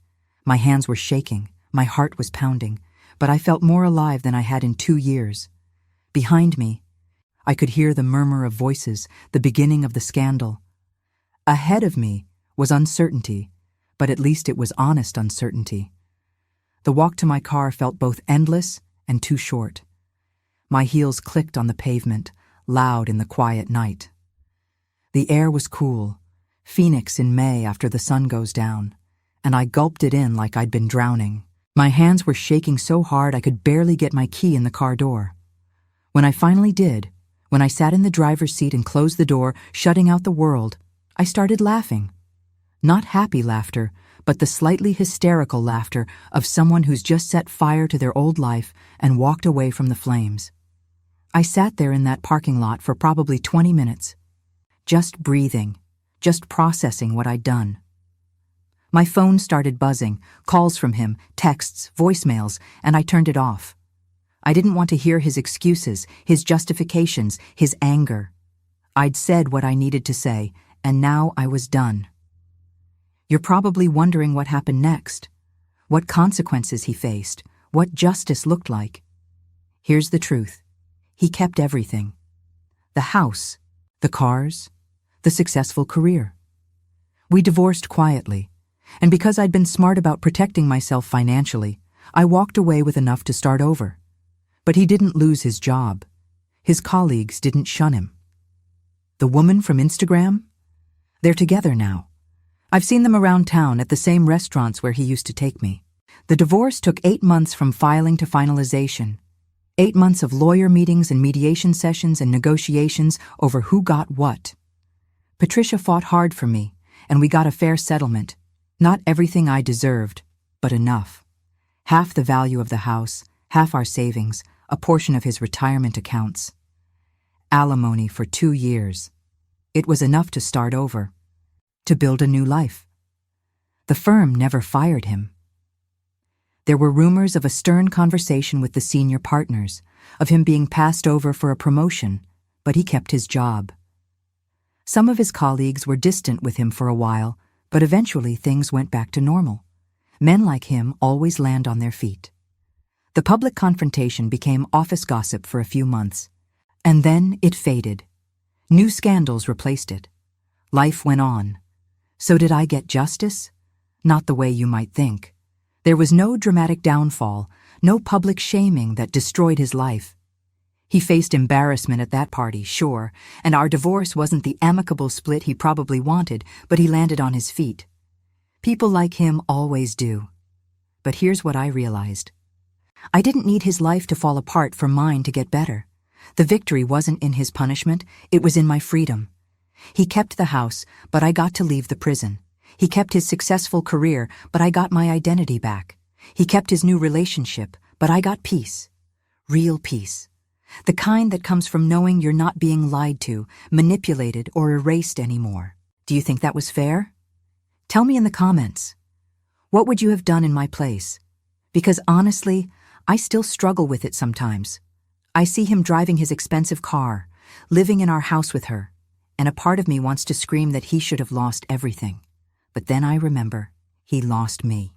My hands were shaking, my heart was pounding, but I felt more alive than I had in 2 years. Behind me, I could hear the murmur of voices, the beginning of the scandal. Ahead of me was uncertainty, but at least it was honest uncertainty. The walk to my car felt both endless and too short. My heels clicked on the pavement, loud in the quiet night. The air was cool, Phoenix in May after the sun goes down, and I gulped it in like I'd been drowning. My hands were shaking so hard I could barely get my key in the car door. When I finally did, when I sat in the driver's seat and closed the door, shutting out the world, I started laughing. Not happy laughter, but the slightly hysterical laughter of someone who's just set fire to their old life and walked away from the flames. I sat there in that parking lot for probably 20 minutes, just breathing, just processing what I'd done. My phone started buzzing, calls from him, texts, voicemails, and I turned it off. I didn't want to hear his excuses, his justifications, his anger. I'd said what I needed to say, and now I was done. You're probably wondering what happened next, what consequences he faced, what justice looked like. Here's the truth. He kept everything. The house, the cars, the successful career. We divorced quietly, and because I'd been smart about protecting myself financially, I walked away with enough to start over. But he didn't lose his job. His colleagues didn't shun him. The woman from Instagram? They're together now. I've seen them around town at the same restaurants where he used to take me. The divorce took 8 months from filing to finalization. 8 months of lawyer meetings and mediation sessions and negotiations over who got what. Patricia fought hard for me, and we got a fair settlement. Not everything I deserved, but enough. Half the value of the house, half our savings, a portion of his retirement accounts. Alimony for 2 years. It was enough to start over, to build a new life. The firm never fired him. There were rumors of a stern conversation with the senior partners, of him being passed over for a promotion, but he kept his job. Some of his colleagues were distant with him for a while, but eventually things went back to normal. Men like him always land on their feet. The public confrontation became office gossip for a few months, and then it faded. New scandals replaced it. Life went on. So did I get justice? Not the way you might think. There was no dramatic downfall, no public shaming that destroyed his life. He faced embarrassment at that party, sure, and our divorce wasn't the amicable split he probably wanted, but he landed on his feet. People like him always do. But here's what I realized. I didn't need his life to fall apart for mine to get better. The victory wasn't in his punishment, it was in my freedom. He kept the house, but I got to leave the prison. He kept his successful career, but I got my identity back. He kept his new relationship, but I got peace. Real peace. The kind that comes from knowing you're not being lied to, manipulated, or erased anymore. Do you think that was fair? Tell me in the comments. What would you have done in my place? Because honestly, I still struggle with it sometimes. I see him driving his expensive car, living in our house with her, and a part of me wants to scream that he should have lost everything. But then I remember, he lost me.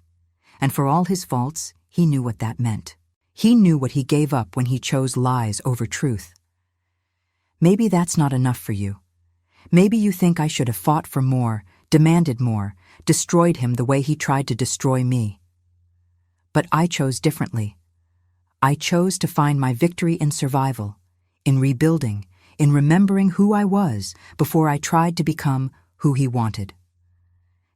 And for all his faults, he knew what that meant. He knew what he gave up when he chose lies over truth. Maybe that's not enough for you. Maybe you think I should have fought for more, demanded more, destroyed him the way he tried to destroy me. But I chose differently. I chose to find my victory in survival, in rebuilding, in remembering who I was before I tried to become who he wanted.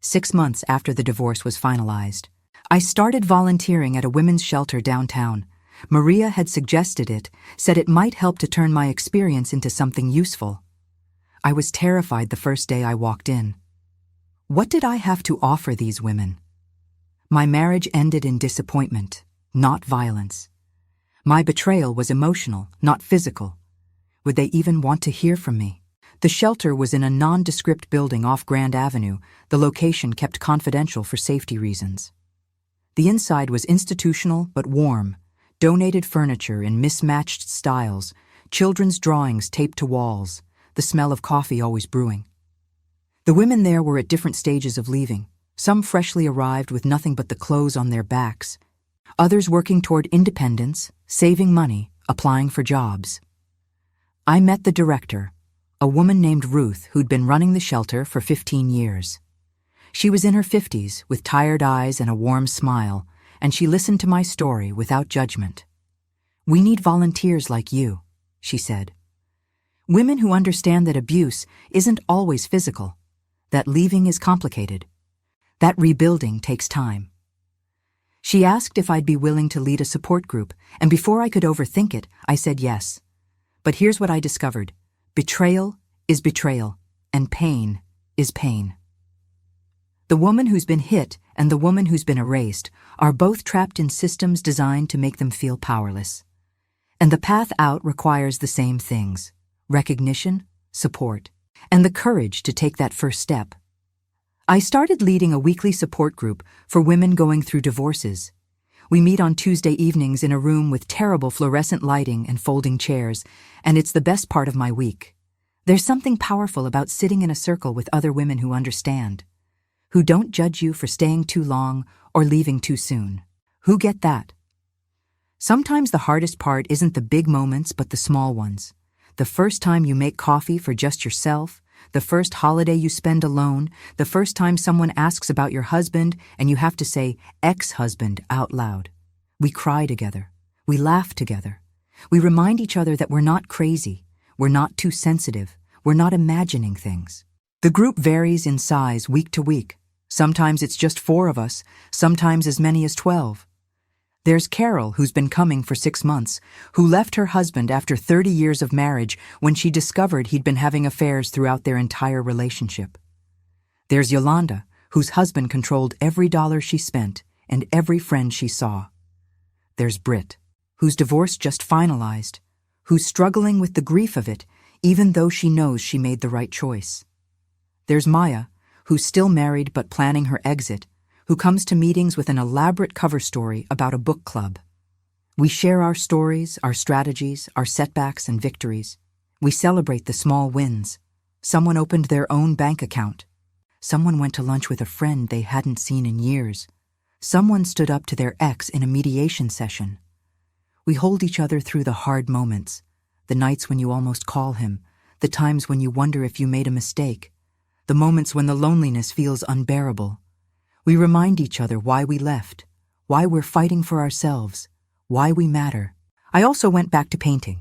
6 months after the divorce was finalized, I started volunteering at a women's shelter downtown. Maria had suggested it, said it might help to turn my experience into something useful. I was terrified the first day I walked in. What did I have to offer these women? My marriage ended in disappointment, not violence. My betrayal was emotional, not physical. Would they even want to hear from me? The shelter was in a nondescript building off Grand Avenue, the location kept confidential for safety reasons. The inside was institutional but warm, donated furniture in mismatched styles, children's drawings taped to walls, the smell of coffee always brewing. The women there were at different stages of leaving, some freshly arrived with nothing but the clothes on their backs, others working toward independence, saving money, applying for jobs. I met the director, a woman named Ruth who'd been running the shelter for 15 years. She was in her 50s with tired eyes and a warm smile, and she listened to my story without judgment. "We need volunteers like you," she said. "Women who understand that abuse isn't always physical, that leaving is complicated, that rebuilding takes time." She asked if I'd be willing to lead a support group, and before I could overthink it, I said yes. But here's what I discovered. Betrayal is betrayal, and pain is pain. The woman who's been hit and the woman who's been erased are both trapped in systems designed to make them feel powerless. And the path out requires the same things: recognition, support, and the courage to take that first step. I started leading a weekly support group for women going through divorces. We meet on Tuesday evenings in a room with terrible fluorescent lighting and folding chairs, and it's the best part of my week. There's something powerful about sitting in a circle with other women who understand, who don't judge you for staying too long or leaving too soon. Who get that? Sometimes the hardest part isn't the big moments but the small ones. The first time you make coffee for just yourself, the first holiday you spend alone, the first time someone asks about your husband and you have to say ex-husband out loud. We cry together. We laugh together. We remind each other that we're not crazy, we're not too sensitive, we're not imagining things. The group varies in size week to week. Sometimes it's just 4 of us, sometimes as many as 12. There's Carol, who's been coming for 6 months, who left her husband after 30 years of marriage when she discovered he'd been having affairs throughout their entire relationship. There's Yolanda, whose husband controlled every dollar she spent and every friend she saw. There's Britt, whose divorce just finalized, who's struggling with the grief of it, even though she knows she made the right choice. There's Maya, who's still married but planning her exit, who comes to meetings with an elaborate cover story about a book club. We share our stories, our strategies, our setbacks and victories. We celebrate the small wins. Someone opened their own bank account. Someone went to lunch with a friend they hadn't seen in years. Someone stood up to their ex in a mediation session. We hold each other through the hard moments, the nights when you almost call him, the times when you wonder if you made a mistake, the moments when the loneliness feels unbearable. We remind each other why we left, why we're fighting for ourselves, why we matter. I also went back to painting.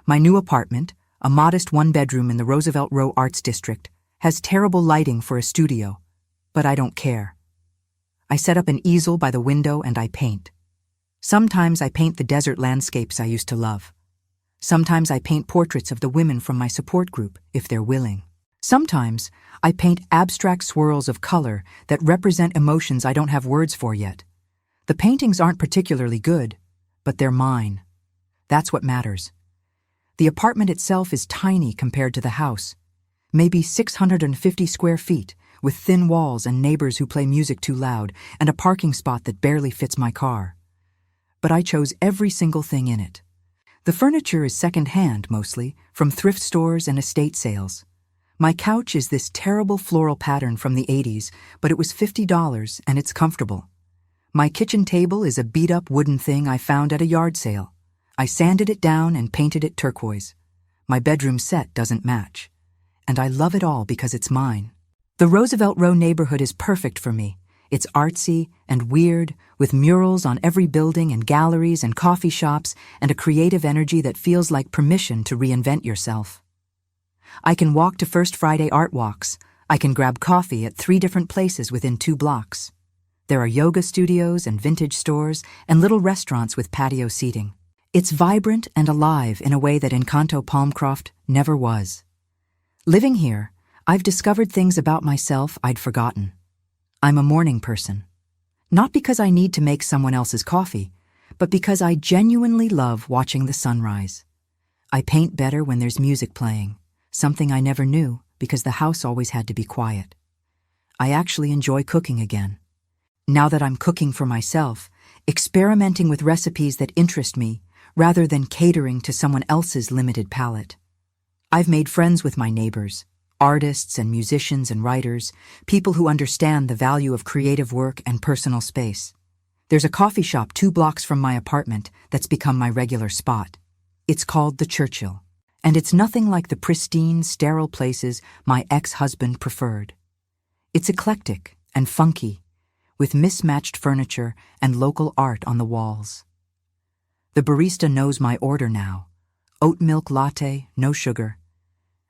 My new apartment, a modest 1-bedroom in the Roosevelt Row Arts District, has terrible lighting for a studio, but I don't care. I set up an easel by the window and I paint. Sometimes I paint the desert landscapes I used to love. Sometimes I paint portraits of the women from my support group, if they're willing. Sometimes I paint abstract swirls of color that represent emotions I don't have words for yet. The paintings aren't particularly good, but they're mine. That's what matters. The apartment itself is tiny compared to the house, maybe 650 square feet, with thin walls and neighbors who play music too loud and a parking spot that barely fits my car. But I chose every single thing in it. The furniture is second-hand, mostly, from thrift stores and estate sales. My couch is this terrible floral pattern from the 80s, but it was $50 and it's comfortable. My kitchen table is a beat-up wooden thing I found at a yard sale. I sanded it down and painted it turquoise. My bedroom set doesn't match. And I love it all because it's mine. The Roosevelt Row neighborhood is perfect for me. It's artsy and weird, with murals on every building and galleries and coffee shops and a creative energy that feels like permission to reinvent yourself. I can walk to First Friday art walks. I can grab coffee at 3 different places within 2 blocks. There are yoga studios and vintage stores and little restaurants with patio seating. It's vibrant and alive in a way that Encanto Palmcroft never was. Living here, I've discovered things about myself I'd forgotten. I'm a morning person. Not because I need to make someone else's coffee, but because I genuinely love watching the sunrise. I paint better when there's music playing, something I never knew because the house always had to be quiet. I actually enjoy cooking again. Now that I'm cooking for myself, experimenting with recipes that interest me rather than catering to someone else's limited palate. I've made friends with my neighbors, artists and musicians and writers, people who understand the value of creative work and personal space. There's a coffee shop 2 blocks from my apartment that's become my regular spot. It's called the Churchill, and it's nothing like the pristine, sterile places my ex-husband preferred. It's eclectic and funky, with mismatched furniture and local art on the walls. The barista knows my order now. Oat milk latte, no sugar.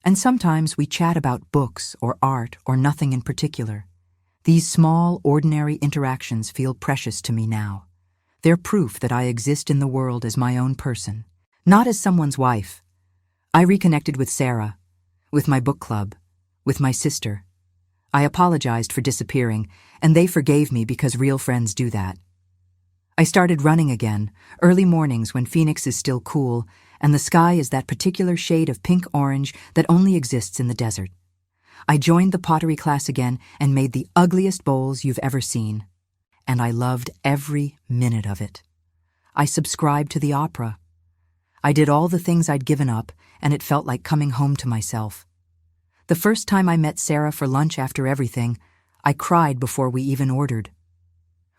And sometimes we chat about books or art or nothing in particular. These small, ordinary interactions feel precious to me now. They're proof that I exist in the world as my own person, not as someone's wife. I reconnected with Sarah, with my book club, with my sister. I apologized for disappearing, and they forgave me because real friends do that. I started running again, early mornings when Phoenix is still cool, and the sky is that particular shade of pink-orange that only exists in the desert. I joined the pottery class again and made the ugliest bowls you've ever seen. And I loved every minute of it. I subscribed to the opera. I did all the things I'd given up, and it felt like coming home to myself. The first time I met Sarah for lunch after everything, I cried before we even ordered.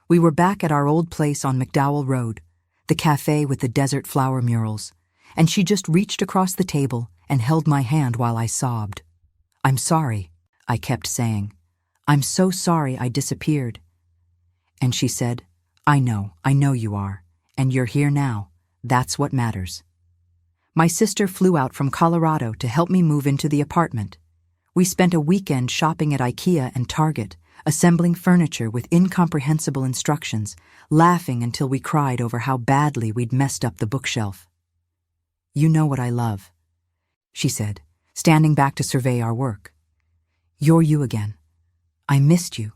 We were back at our old place on McDowell Road, the cafe with the desert flower murals, and she just reached across the table and held my hand while I sobbed. "I'm sorry," I kept saying. "I'm so sorry I disappeared." And she said, I know you are, and you're here now. That's what matters." My sister flew out from Colorado to help me move into the apartment. We spent a weekend shopping at IKEA and Target, assembling furniture with incomprehensible instructions, laughing until we cried over how badly we'd messed up the bookshelf. "You know what I love," she said, standing back to survey our work. "You're you again. I missed you."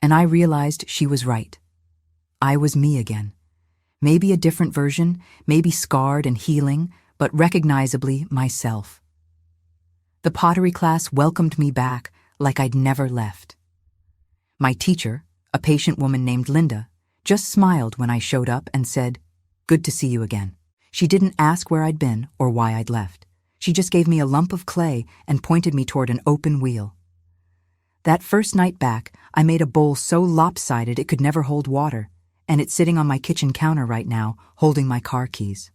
And I realized she was right. I was me again. Maybe a different version, maybe scarred and healing, but recognizably myself. The pottery class welcomed me back like I'd never left. My teacher, a patient woman named Linda, just smiled when I showed up and said, "Good to see you again." She didn't ask where I'd been or why I'd left. She just gave me a lump of clay and pointed me toward an open wheel. That first night back, I made a bowl so lopsided it could never hold water, and it's sitting on my kitchen counter right now, holding my car keys.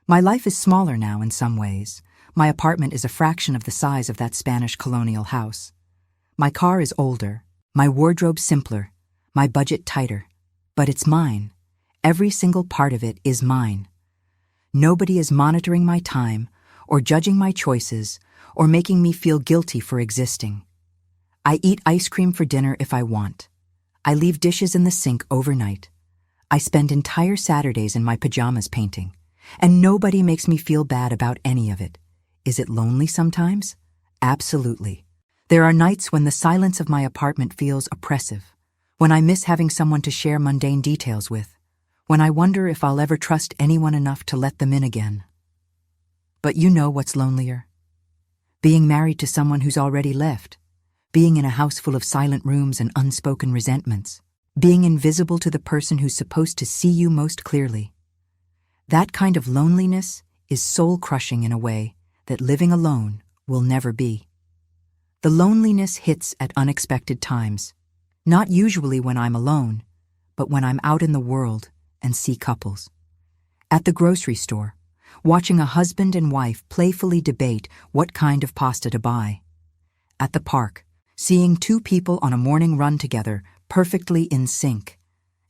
My life is smaller now in some ways. My apartment is a fraction of the size of that Spanish colonial house. My car is older, my wardrobe simpler, my budget tighter, but it's mine. Every single part of it is mine. Nobody is monitoring my time, or judging my choices, or making me feel guilty for existing. I eat ice cream for dinner if I want. I leave dishes in the sink overnight. I spend entire Saturdays in my pajamas painting, and nobody makes me feel bad about any of it. Is it lonely sometimes? Absolutely. There are nights when the silence of my apartment feels oppressive, when I miss having someone to share mundane details with, when I wonder if I'll ever trust anyone enough to let them in again. But you know what's lonelier? Being married to someone who's already left, being in a house full of silent rooms and unspoken resentments, being invisible to the person who's supposed to see you most clearly. That kind of loneliness is soul-crushing in a way that living alone will never be. The loneliness hits at unexpected times, not usually when I'm alone, but when I'm out in the world and see couples. At the grocery store, watching a husband and wife playfully debate what kind of pasta to buy. At the park, seeing two people on a morning run together, perfectly in sync.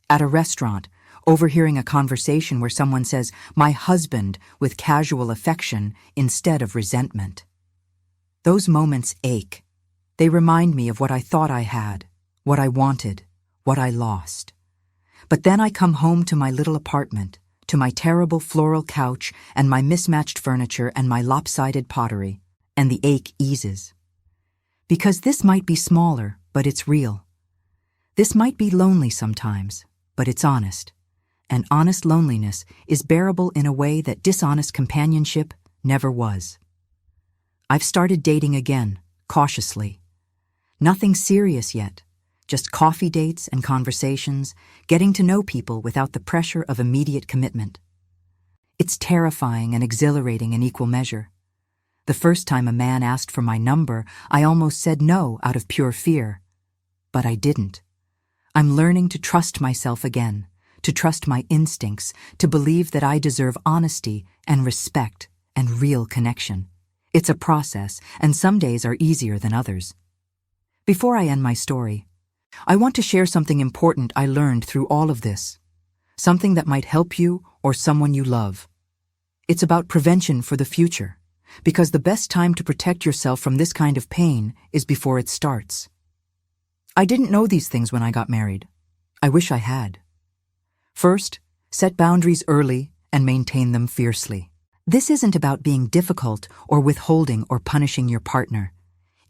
At a restaurant, overhearing a conversation where someone says, "my husband," with casual affection instead of resentment. Those moments ache. They remind me of what I thought I had, what I wanted, what I lost. But then I come home to my little apartment, to my terrible floral couch and my mismatched furniture and my lopsided pottery, and the ache eases. Because this might be smaller, but it's real. This might be lonely sometimes, but it's honest. And honest loneliness is bearable in a way that dishonest companionship never was. I've started dating again, cautiously. Nothing serious yet, just coffee dates and conversations, getting to know people without the pressure of immediate commitment. It's terrifying and exhilarating in equal measure. The first time a man asked for my number, I almost said no out of pure fear. But I didn't. I'm learning to trust myself again, to trust my instincts, to believe that I deserve honesty and respect and real connection. It's a process, and some days are easier than others. Before I end my story, I want to share something important I learned through all of this, something that might help you or someone you love. It's about prevention for the future, because the best time to protect yourself from this kind of pain is before it starts. I didn't know these things when I got married. I wish I had. First, set boundaries early and maintain them fiercely. This isn't about being difficult or withholding or punishing your partner.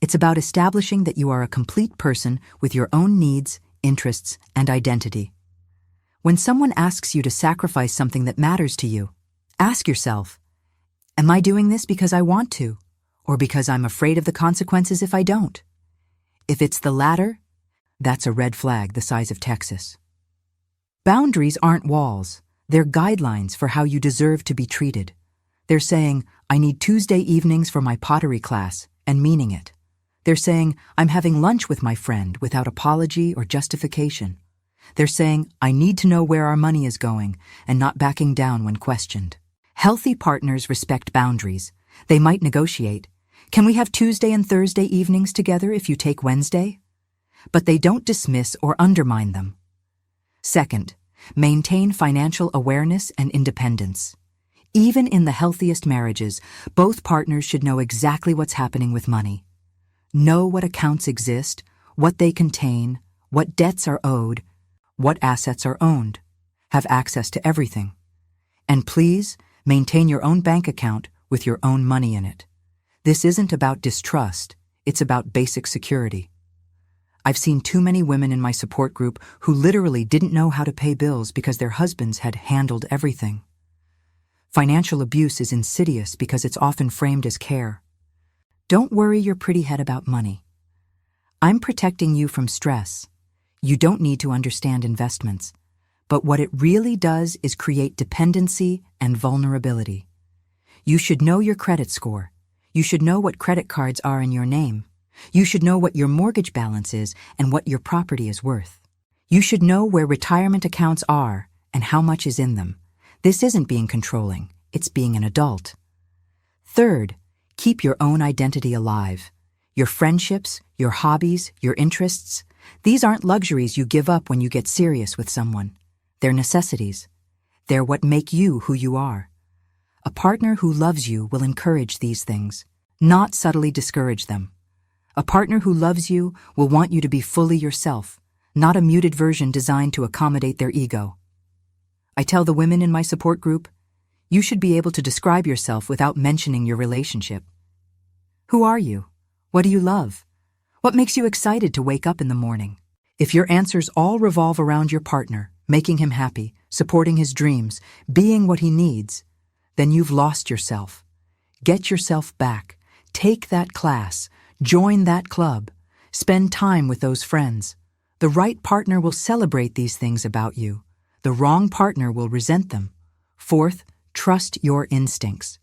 It's about establishing that you are a complete person with your own needs, interests, and identity. When someone asks you to sacrifice something that matters to you, ask yourself, am I doing this because I want to, or because I'm afraid of the consequences if I don't? If it's the latter, that's a red flag the size of Texas. Boundaries aren't walls. They're guidelines for how you deserve to be treated. They're saying, I need Tuesday evenings for my pottery class, and meaning it. They're saying, I'm having lunch with my friend without apology or justification. They're saying, I need to know where our money is going, and not backing down when questioned. Healthy partners respect boundaries. They might negotiate. Can we have Tuesday and Thursday evenings together if you take Wednesday? But they don't dismiss or undermine them. Second, maintain financial awareness and independence. Even in the healthiest marriages, both partners should know exactly what's happening with money. Know what accounts exist, what they contain, what debts are owed, what assets are owned. Have access to everything. And please, maintain your own bank account with your own money in it. This isn't about distrust, it's about basic security. I've seen too many women in my support group who literally didn't know how to pay bills because their husbands had handled everything. Financial abuse is insidious because it's often framed as care. Don't worry your pretty head about money. I'm protecting you from stress. You don't need to understand investments. But what it really does is create dependency and vulnerability. You should know your credit score. You should know what credit cards are in your name. You should know what your mortgage balance is and what your property is worth. You should know where retirement accounts are and how much is in them. This isn't being controlling, it's being an adult. Third, keep your own identity alive. Your friendships, your hobbies, your interests, these aren't luxuries you give up when you get serious with someone. They're necessities. They're what make you who you are. A partner who loves you will encourage these things, not subtly discourage them. A partner who loves you will want you to be fully yourself, not a muted version designed to accommodate their ego. I tell the women in my support group, you should be able to describe yourself without mentioning your relationship. Who are you? What do you love? What makes you excited to wake up in the morning? If your answers all revolve around your partner, making him happy, supporting his dreams, being what he needs, then you've lost yourself. Get yourself back. Take that class. Join that club. Spend time with those friends. The right partner will celebrate these things about you. The wrong partner will resent them. Fourth, trust your instincts.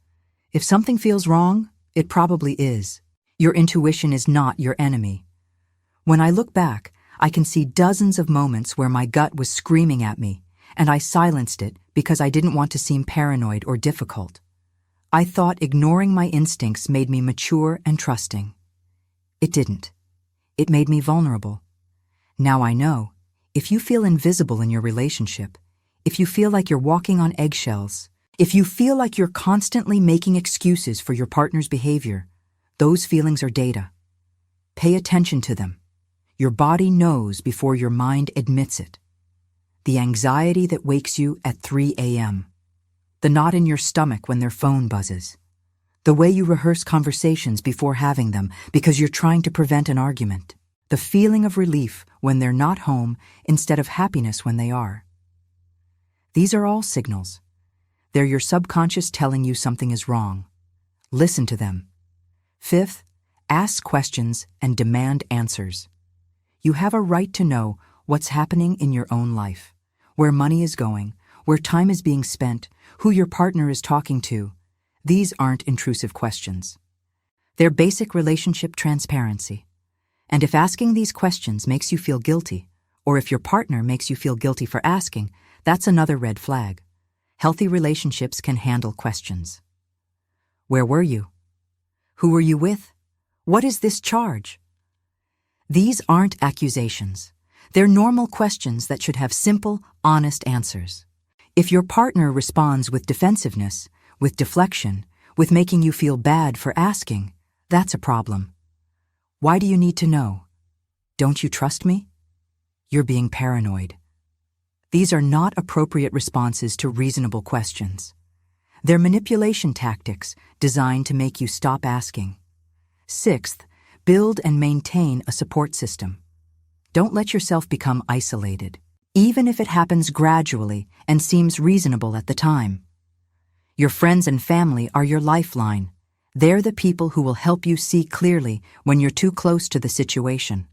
If something feels wrong, it probably is. Your intuition is not your enemy. When I look back, I can see dozens of moments where my gut was screaming at me, and I silenced it because I didn't want to seem paranoid or difficult. I thought ignoring my instincts made me mature and trusting. It didn't. It made me vulnerable. Now I know, if you feel invisible in your relationship, if you feel like you're walking on eggshells, if you feel like you're constantly making excuses for your partner's behavior, those feelings are data. Pay attention to them. Your body knows before your mind admits it. The anxiety that wakes you at 3 a.m. The knot in your stomach when their phone buzzes. The way you rehearse conversations before having them because you're trying to prevent an argument. The feeling of relief when they're not home instead of happiness when they are. These are all signals. They're your subconscious telling you something is wrong. Listen to them. Fifth, ask questions and demand answers. You have a right to know what's happening in your own life, where money is going, where time is being spent, who your partner is talking to. These aren't intrusive questions. They're basic relationship transparency. And if asking these questions makes you feel guilty, or if your partner makes you feel guilty for asking, that's another red flag. Healthy relationships can handle questions. Where were you? Who were you with? What is this charge? These aren't accusations. They're normal questions that should have simple, honest answers. If your partner responds with defensiveness, with deflection, with making you feel bad for asking, that's a problem. Why do you need to know? Don't you trust me? You're being paranoid. These are not appropriate responses to reasonable questions. They're manipulation tactics designed to make you stop asking. Sixth, build and maintain a support system. Don't let yourself become isolated, even if it happens gradually and seems reasonable at the time. Your friends and family are your lifeline. They're the people who will help you see clearly when you're too close to the situation.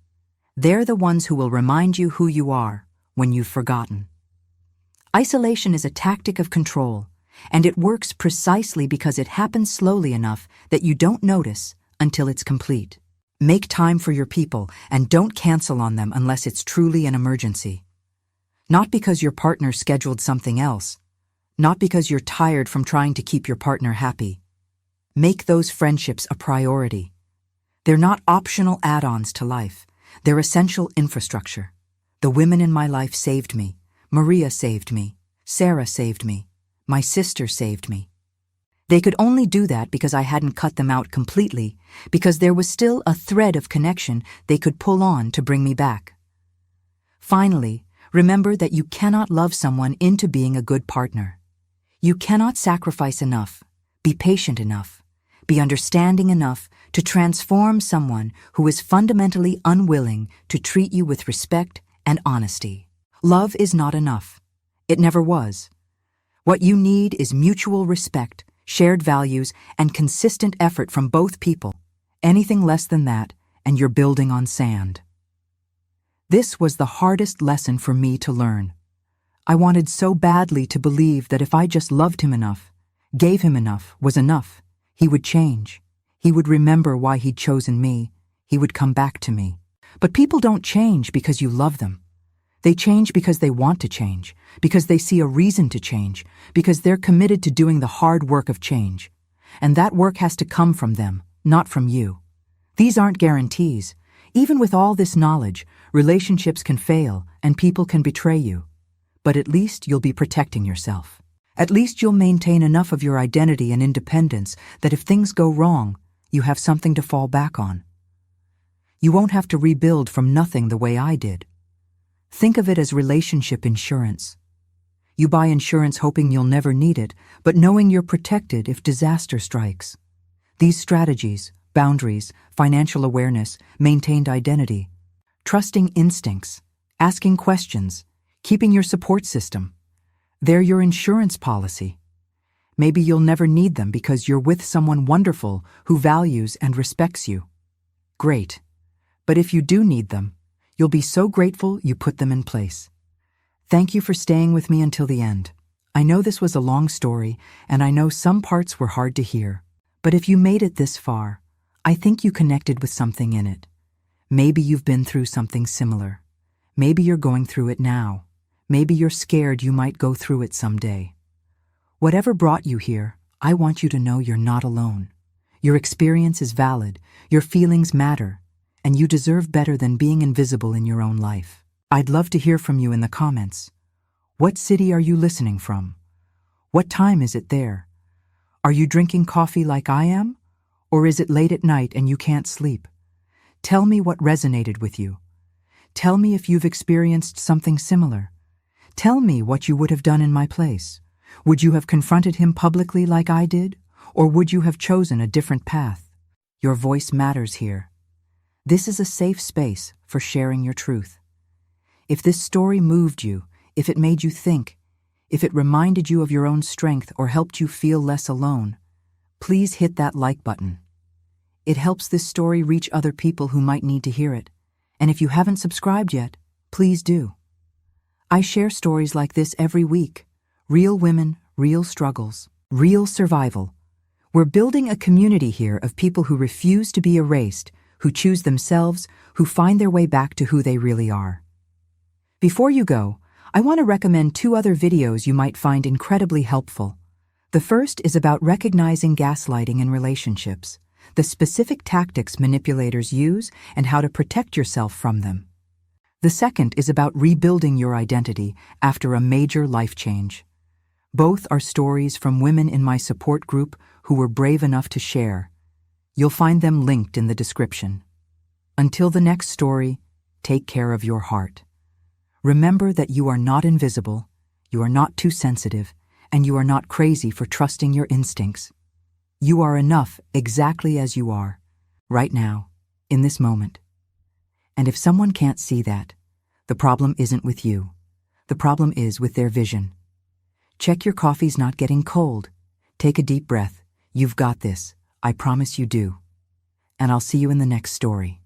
They're the ones who will remind you who you are when you've forgotten. Isolation is a tactic of control, and it works precisely because it happens slowly enough that you don't notice until it's complete. Make time for your people and don't cancel on them unless it's truly an emergency. Not because your partner scheduled something else, not because you're tired from trying to keep your partner happy. Make those friendships a priority. They're not optional add-ons to life. They're essential infrastructure. The women in my life saved me. Maria saved me. Sarah saved me. My sister saved me. They could only do that because I hadn't cut them out completely, because there was still a thread of connection they could pull on to bring me back. Finally, remember that you cannot love someone into being a good partner. You cannot sacrifice enough, be patient enough, be understanding enough to transform someone who is fundamentally unwilling to treat you with respect and honesty. Love is not enough. It never was. What you need is mutual respect, shared values, and consistent effort from both people. Anything less than that, and you're building on sand. This was the hardest lesson for me to learn. I wanted so badly to believe that if I just loved him enough, gave him enough, was enough, he would change. He would remember why he'd chosen me. He would come back to me. But people don't change because you love them. They change because they want to change, because they see a reason to change, because they're committed to doing the hard work of change. And that work has to come from them, not from you. These aren't guarantees. Even with all this knowledge, relationships can fail and people can betray you. But at least you'll be protecting yourself. At least you'll maintain enough of your identity and independence that if things go wrong, you have something to fall back on. You won't have to rebuild from nothing the way I did. Think of it as relationship insurance. You buy insurance hoping you'll never need it, but knowing you're protected if disaster strikes. These strategies, boundaries, financial awareness, maintained identity, trusting instincts, asking questions, keeping your support system. They're your insurance policy. Maybe you'll never need them because you're with someone wonderful who values and respects you. Great. But if you do need them, you'll be so grateful you put them in place. Thank you for staying with me until the end. I know this was a long story, and I know some parts were hard to hear. But if you made it this far, I think you connected with something in it. Maybe you've been through something similar. Maybe you're going through it now. Maybe you're scared you might go through it someday. Whatever brought you here, I want you to know you're not alone. Your experience is valid, your feelings matter, and you deserve better than being invisible in your own life. I'd love to hear from you in the comments. What city are you listening from? What time is it there? Are you drinking coffee like I am? Or is it late at night and you can't sleep? Tell me what resonated with you. Tell me if you've experienced something similar. Tell me what you would have done in my place. Would you have confronted him publicly like I did? Or would you have chosen a different path? Your voice matters here. This is a safe space for sharing your truth. If this story moved you, if it made you think, if it reminded you of your own strength or helped you feel less alone, please hit that like button. It helps this story reach other people who might need to hear it. And if you haven't subscribed yet, please do. I share stories like this every week. Real women, real struggles, real survival. We're building a community here of people who refuse to be erased, who choose themselves, who find their way back to who they really are. Before you go, I want to recommend 2 other videos you might find incredibly helpful. The first is about recognizing gaslighting in relationships, the specific tactics manipulators use and how to protect yourself from them. The second is about rebuilding your identity after a major life change. Both are stories from women in my support group who were brave enough to share. You'll find them linked in the description. Until the next story, take care of your heart. Remember that you are not invisible, you are not too sensitive, and you are not crazy for trusting your instincts. You are enough exactly as you are, right now, in this moment. And if someone can't see that, the problem isn't with you. The problem is with their vision. Check your coffee's not getting cold. Take a deep breath. You've got this. I promise you do. And I'll see you in the next story.